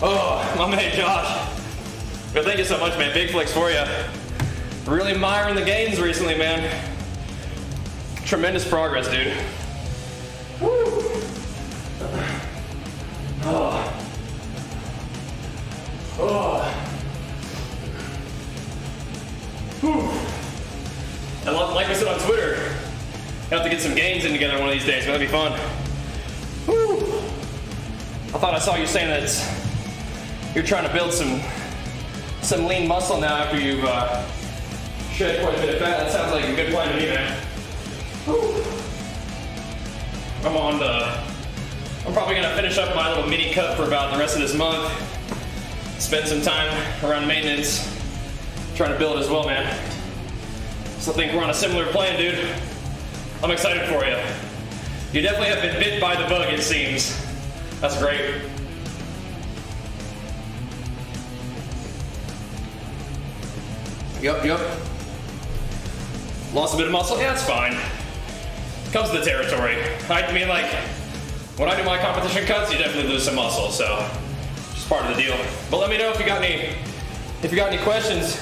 Oh, my man Josh. Well, thank you so much, man. Big flex for you. Really admiring the gains recently, man. Tremendous progress, dude. Woo. Oh. Oh. Whew. And like I said on Twitter, I have to get some gains in together one of these days. That'll be fun. Woo. I thought I saw you saying that you're trying to build some lean muscle now after you've shed quite a bit of fat. That sounds like a good plan to me, man. Whew. I'm probably gonna finish up my little mini cut for about the rest of this month. Spend some time around maintenance, trying to build as well, man. So I think we're on a similar plan, dude. I'm excited for you. You definitely have been bit by the bug, it seems. That's great. Yep. Lost a bit of muscle? Yeah, it's fine. Comes to the territory. I mean, like, when I do my competition cuts, you definitely lose some muscle, so just part of the deal. But let me know if you got any questions.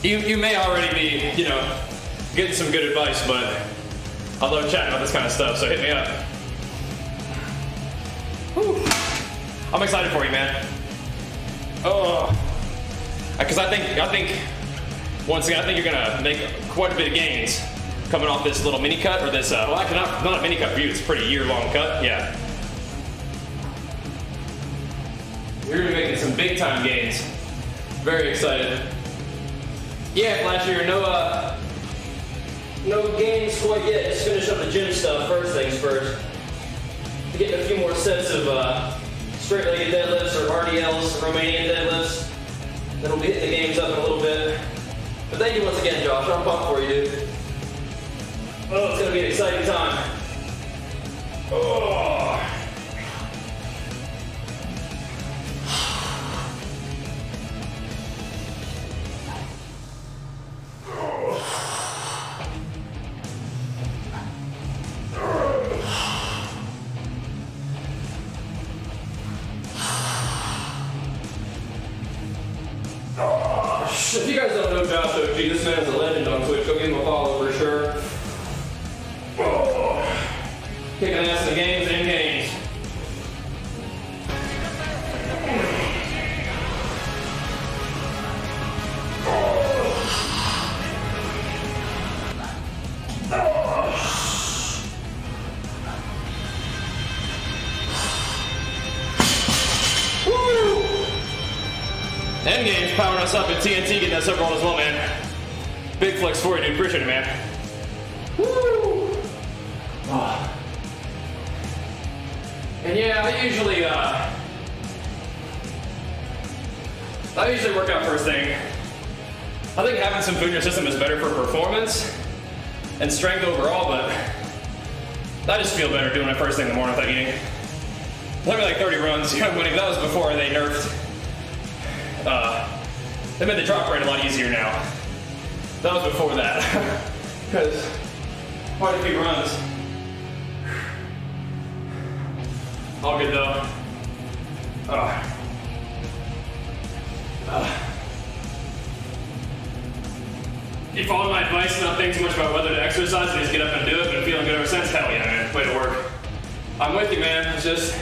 You may already be, getting some good advice, but I love chatting about this kind of stuff, so hit me up. Whew. I'm excited for you, man. Oh. Because I think, once again, I think you're gonna make quite a bit of gains coming off this little mini cut, or this, well, actually not a mini cut for you, it's a pretty year-long cut, yeah. You're gonna be making some big time gains. Very excited. Yeah, last year, no gains quite yet. Just finish up the gym stuff, first things first. Getting a few more sets of straight-legged deadlifts or RDLs, Romanian deadlifts. Then we'll be hitting the games up in a little bit. But thank you once again, Josh. I'm pumped for you, dude. Oh, it's gonna be an exciting time. Oh. If you guys don't know Josh OG, this man's a legend on Twitch. Go give him a follow for sure. Oh. Kicking ass in the games and games. Endgame's powering us up at TNT, getting us up rolling as well, man. Big flex for you, dude. Appreciate it, man. Woo! Oh. And yeah, I usually work out first thing. I think having some food in your system is better for performance and strength overall, but I just feel better doing it first thing in the morning without eating. Let me like 30 runs, you know, winning. That was before they nerfed. They made the drop rate a lot easier now. That was before that. Because quite a few runs. All good though. You follow my advice and not think too much about whether to exercise and just get up and do it, been feeling good ever since? Hell yeah, man. Way to work. I'm with you, man. It's just,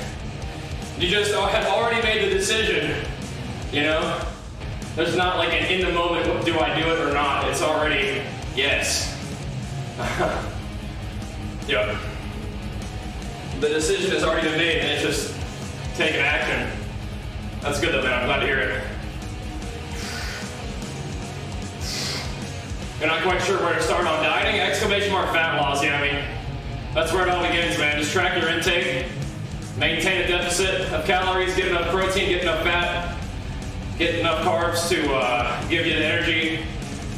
you just had already made the decision, you know? There's not like an in the moment, do I do it or not? It's already, yes. Yep. The decision has already been made and it's just taking action. That's good though, man. I'm glad to hear it. You're not quite sure where to start on dieting? Exclamation mark fat loss, yeah, I mean, that's where it all begins, man. Just track your intake, maintain a deficit of calories, get enough protein, get enough fat, get enough carbs to give you the energy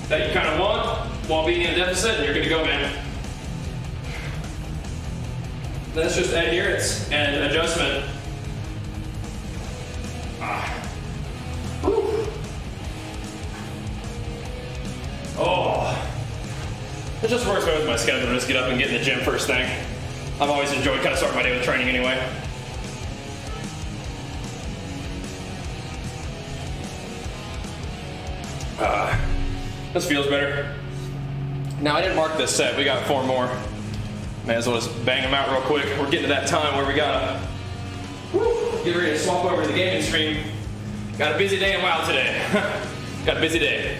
that you kind of want while being in a deficit, and you're good to go, man. That's just adherence and adjustment. Oh. It just works better with my schedule to just get up and get in the gym first thing. I've always enjoyed kind of starting my day with training anyway. This feels better. Now, I didn't mark this set. We got 4 more. May as well just bang them out real quick. We're getting to that time where we gotta get ready to swap over to the gaming stream. Got a busy day in WoW today. Got a busy day.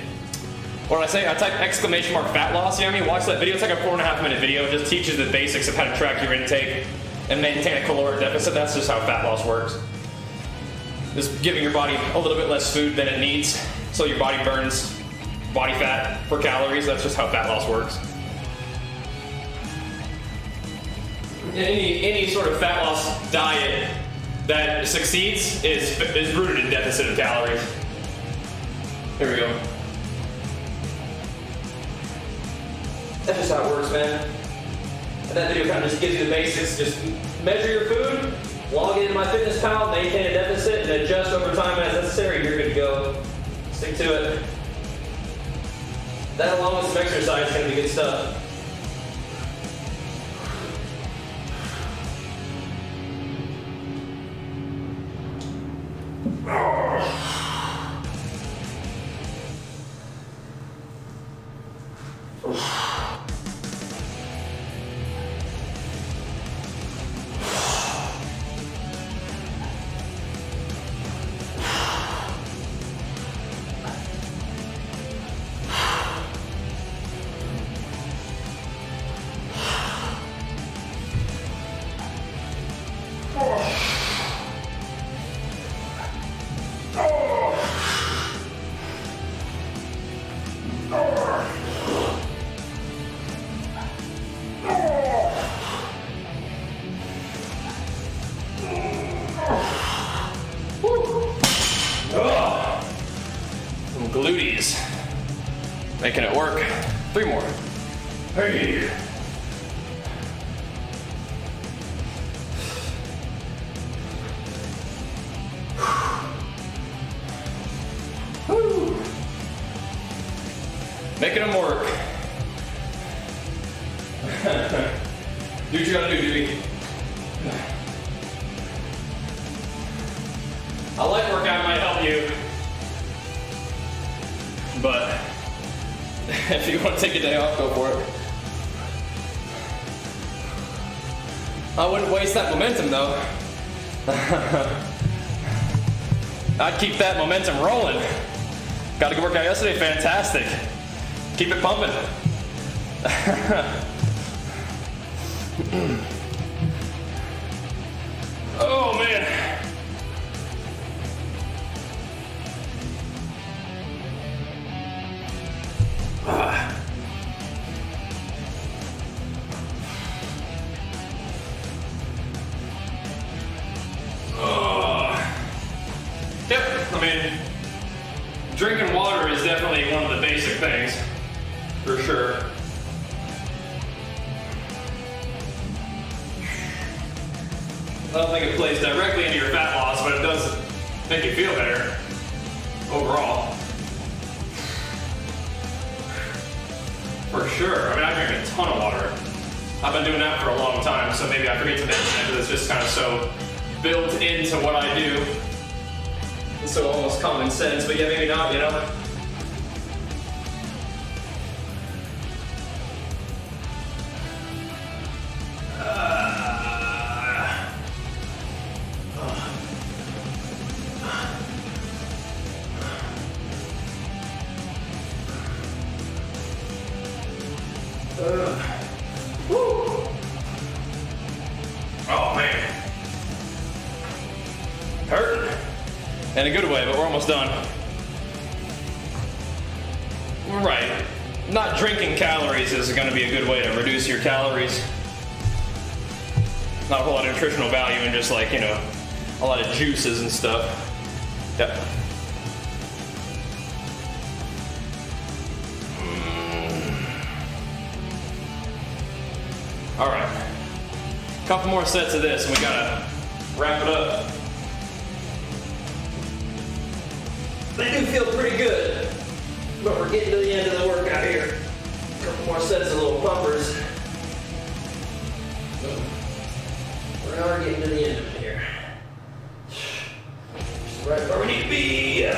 What did I say? I typed exclamation mark fat loss. You know what I mean? Watch that video. It's like a 4.5 minute video. It just teaches the basics of how to track your intake and maintain a caloric deficit. That's just how fat loss works. Just giving your body a little bit less food than it needs so your body burns body fat for calories. That's just how fat loss works. Any sort of fat loss diet that succeeds is rooted in deficit of calories. Here we go. That's just how it works, man. And that video kind of just gives you the basics. Just measure your food, log it into MyFitnessPal, maintain a deficit, and adjust over time as necessary. You're good to go. Stick to it. That along with some exercise is going to be good stuff. glutees. Making it work. 3 more. Hey. Woo. Making them work. Do what you gotta do, dude. A light workout might help you, but if you want to take a day off, go for it. I wouldn't waste that momentum though. I'd keep that momentum rolling. Got a good workout yesterday, fantastic. Keep it pumping. Oh man. Yep, I mean, drinking water is definitely one of the basic things, for sure. I don't think it plays directly into your fat loss, but it does make you feel better overall. For sure. I mean, I drink a ton of water. I've been doing that for a long time, so maybe I forget to mention it because it's just kind of so built into what I do. It's so almost common sense, but yeah, maybe not, you know? Woo. Oh man. Hurting. In a good way, but we're almost done. Right. Not drinking calories is going to be a good way to reduce your calories. Not a whole lot of nutritional value in just like, you know, a lot of juices and stuff. Yep. All right. Couple more sets of this and we gotta wrap it up. They do feel pretty good, but we're getting to the end of the workout here. A couple more sets of little pumpers. We are getting to the end of it here. Just right where we need to be.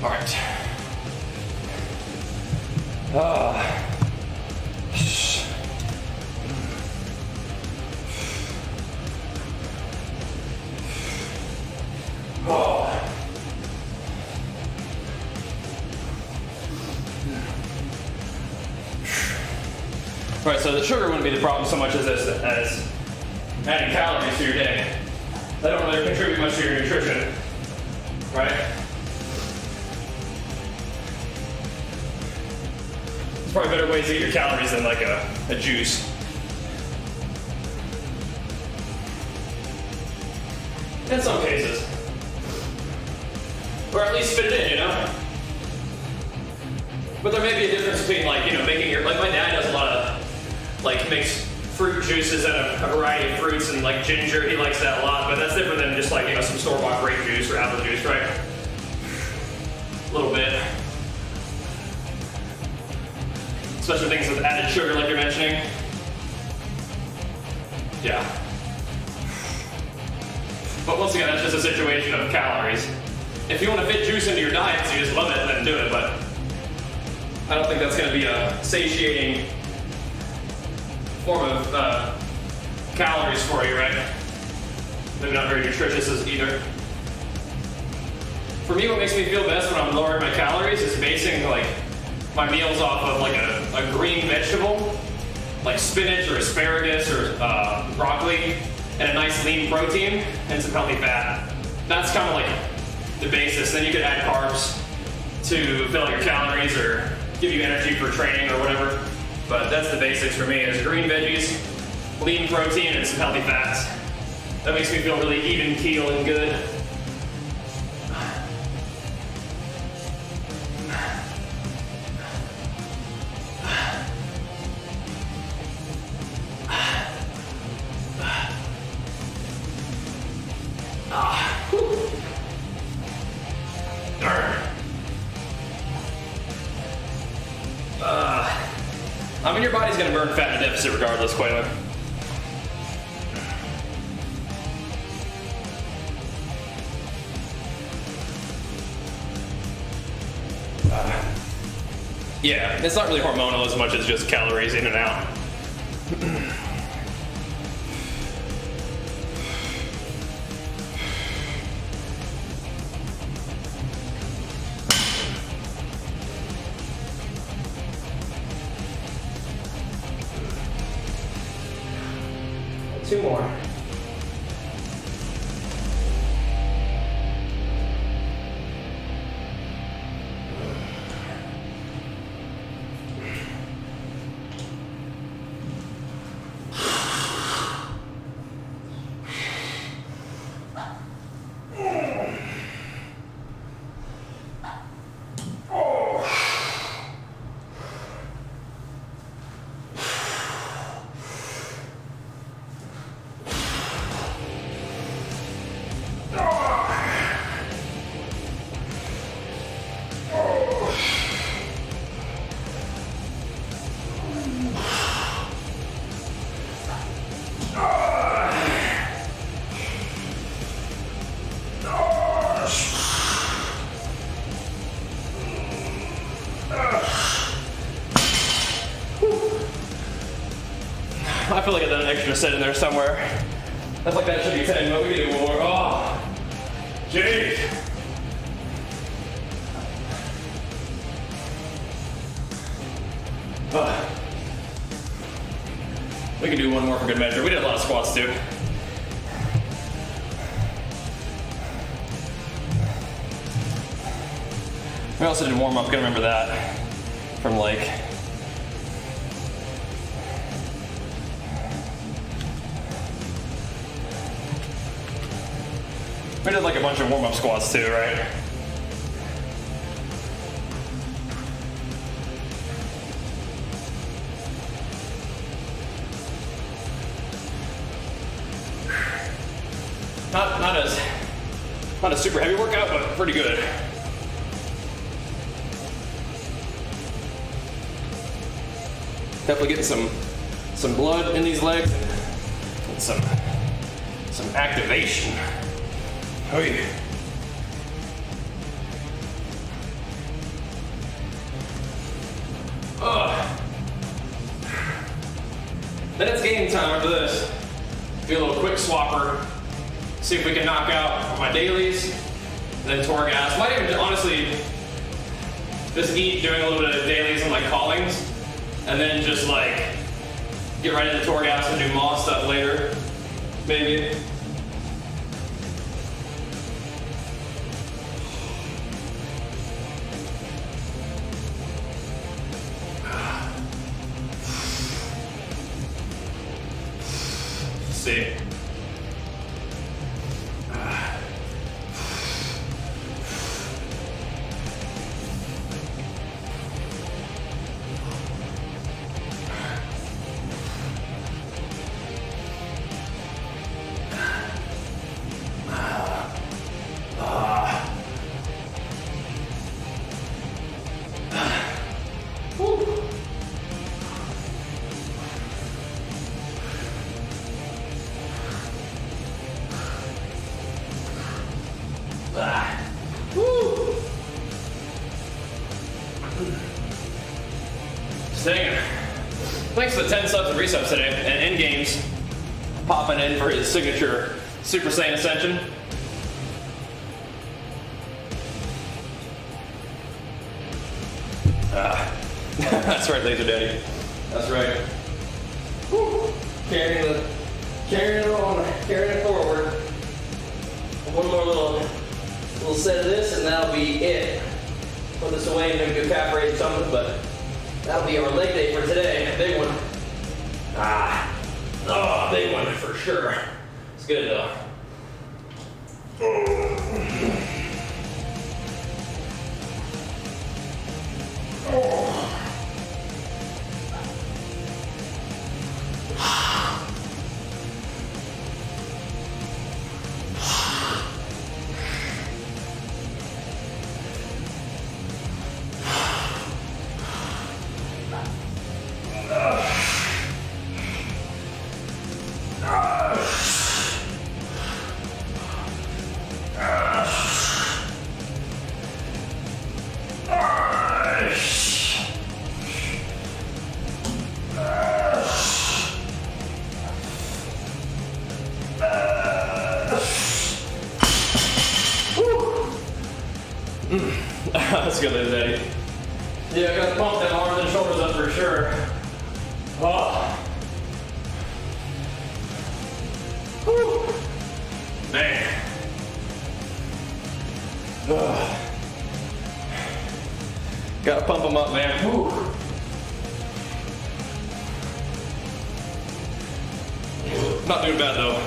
All right. All right, so the sugar wouldn't be the problem so much as adding calories to your day. They don't really contribute much to your nutrition, right? There's probably better ways to eat your calories than like a juice. In some cases. Or at least fit it in, you know? But there may be a difference between like, you know, making your, like my dad does a lot of, like makes fruit juices out of a variety of fruits and like ginger, he likes that a lot, but that's different than just like, you know, some store-bought grape juice or apple juice, right? A little bit. Especially things with added sugar like you're mentioning. Yeah. But once again, that's just a situation of calories. if you want to fit juice into your diet, so you just love it, then do it. But I don't think that's going to be a satiating form of calories for you, right? Maybe not very nutritious either. For me, what makes me feel best when I'm lowering my calories is basing like my meals off of like a green vegetable, like spinach or asparagus or broccoli, and a nice lean protein and some healthy fat. That's kind of like the basis. Then you could add carbs to fill out your calories or give you energy for training or whatever. But that's the basics for me. There's green veggies, lean protein, and some healthy fats. That makes me feel really even keel and good. I mean, your body's gonna burn fat in a deficit regardless, Quaylen. Yeah, it's not really hormonal as much as just calories in and out. 2 more. I feel like I've done an extra set in there somewhere. I feel like that should be 10, but we can do more. Oh, jeez. We can do one more for good measure. We did a lot of squats too. We also did warm up, gotta remember that from like we did like a bunch of warm up squats too, right? Not a super heavy workout, but pretty good. Definitely getting some blood in these legs and some activation. Oh yeah. Then it's game time after this. Do a little quick swapper. See if we can knock out my dailies, then Torgas. Might even honestly just eat doing a little bit of dailies and like callings, and then just like get right into Torgas and do Maw stuff later, maybe. Let's see. Dang it. Thanks for the 10 subs and resubs today. And N-Games popping in for his signature Super Saiyan Ascension. That's right, Laser Daddy. That's right. Woo. Carrying it forward. One more little set of this, and that'll be it. Put this away and maybe do calf raise or something, but that'll be our leg day for today. Big one. Big one for sure. It's good though. That's good, Laser Daddy. Yeah, I got to pump them arms and shoulders up for sure. Oh. Whew. Man. Ugh. Gotta pump them up, man. Whew. Not doing bad though.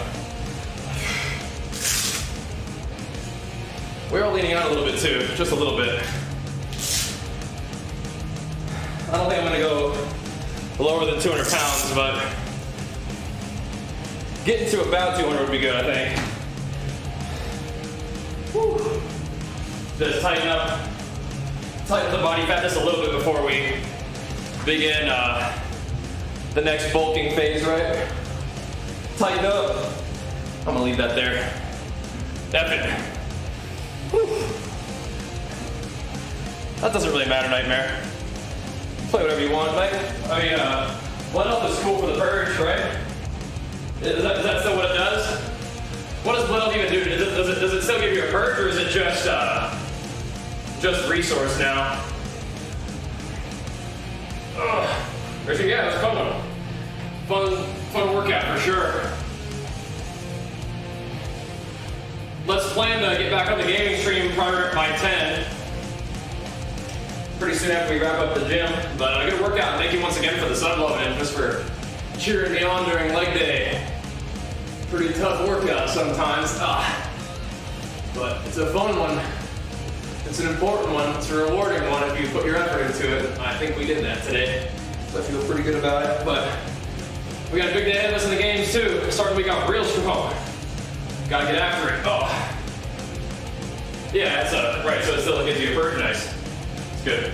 We are leaning out a little bit too, just a little bit. I don't think I'm gonna go lower than 200 pounds, but getting to about 200 would be good, I think. Whew. Just tighten the body fat just a little bit before we begin the next bulking phase, right? Tighten up. I'm gonna leave that there. F it. Whew. That doesn't really matter, Nightmare. Play whatever you want, mate. I mean, blood health is cool for the purge, right? Is that still what it does? What does blood health even do? Does it still give you a purge, or is it just resource now? Actually, yeah, it was a fun one. Fun workout for sure. Let's plan to get back on the gaming stream prior by 10. Pretty soon after we wrap up the gym. But I'm gonna work out. Thank you once again for the sub love and just for cheering me on during leg day. Pretty tough workout sometimes. But it's a fun one. It's an important one. It's a rewarding one if you put your effort into it. I think we did that today. So I feel pretty good about it. But we got a big day ahead of us in the games too. Starting the week off real strong. Gotta get after it. Yeah, it's right, so it still gives you a purge. Nice. It's good.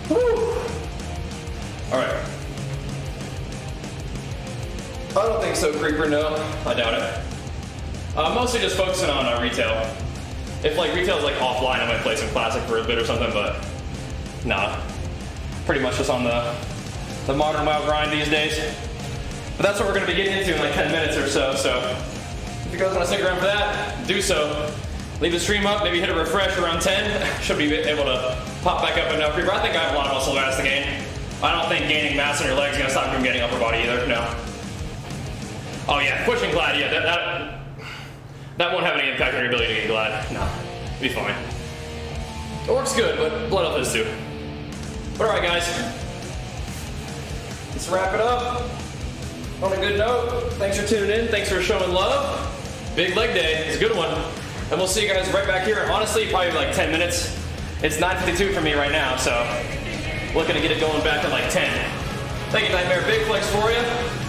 Woo! Alright. I don't think so, Creeper, no. I doubt it. Mostly just focusing on retail. If like retail's like offline, I might play some classic for a bit or something, but nah. Pretty much just on the modern WoW grind these days. But that's what we're gonna be getting into in like 10 minutes or so, so if you guys wanna stick around for that, do so. Leave the stream up, maybe hit a refresh around 10. Should be able to pop back up enough. Creeper, I think I have a lot of muscle mass to gain. I don't think gaining mass on your legs is gonna stop you from getting upper body either, no. Oh yeah, pushing glad, yeah, that won't have any impact on your ability to get glad. No, be fine. It works good, but blood health is too. But alright guys, let's wrap it up on a good note. Thanks for tuning in, thanks for showing love. Big leg day, it's a good one. And we'll see you guys right back here. Honestly, probably like 10 minutes. It's 9:52 for me right now, so looking to get it going back at like 10. Thank you, Nightmare. Big flex for you.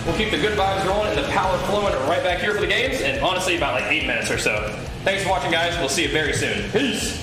We'll keep the good vibes rolling and the power flowing right back here for the games, and honestly, about like 8 minutes or so. Thanks for watching, guys. We'll see you very soon. Peace.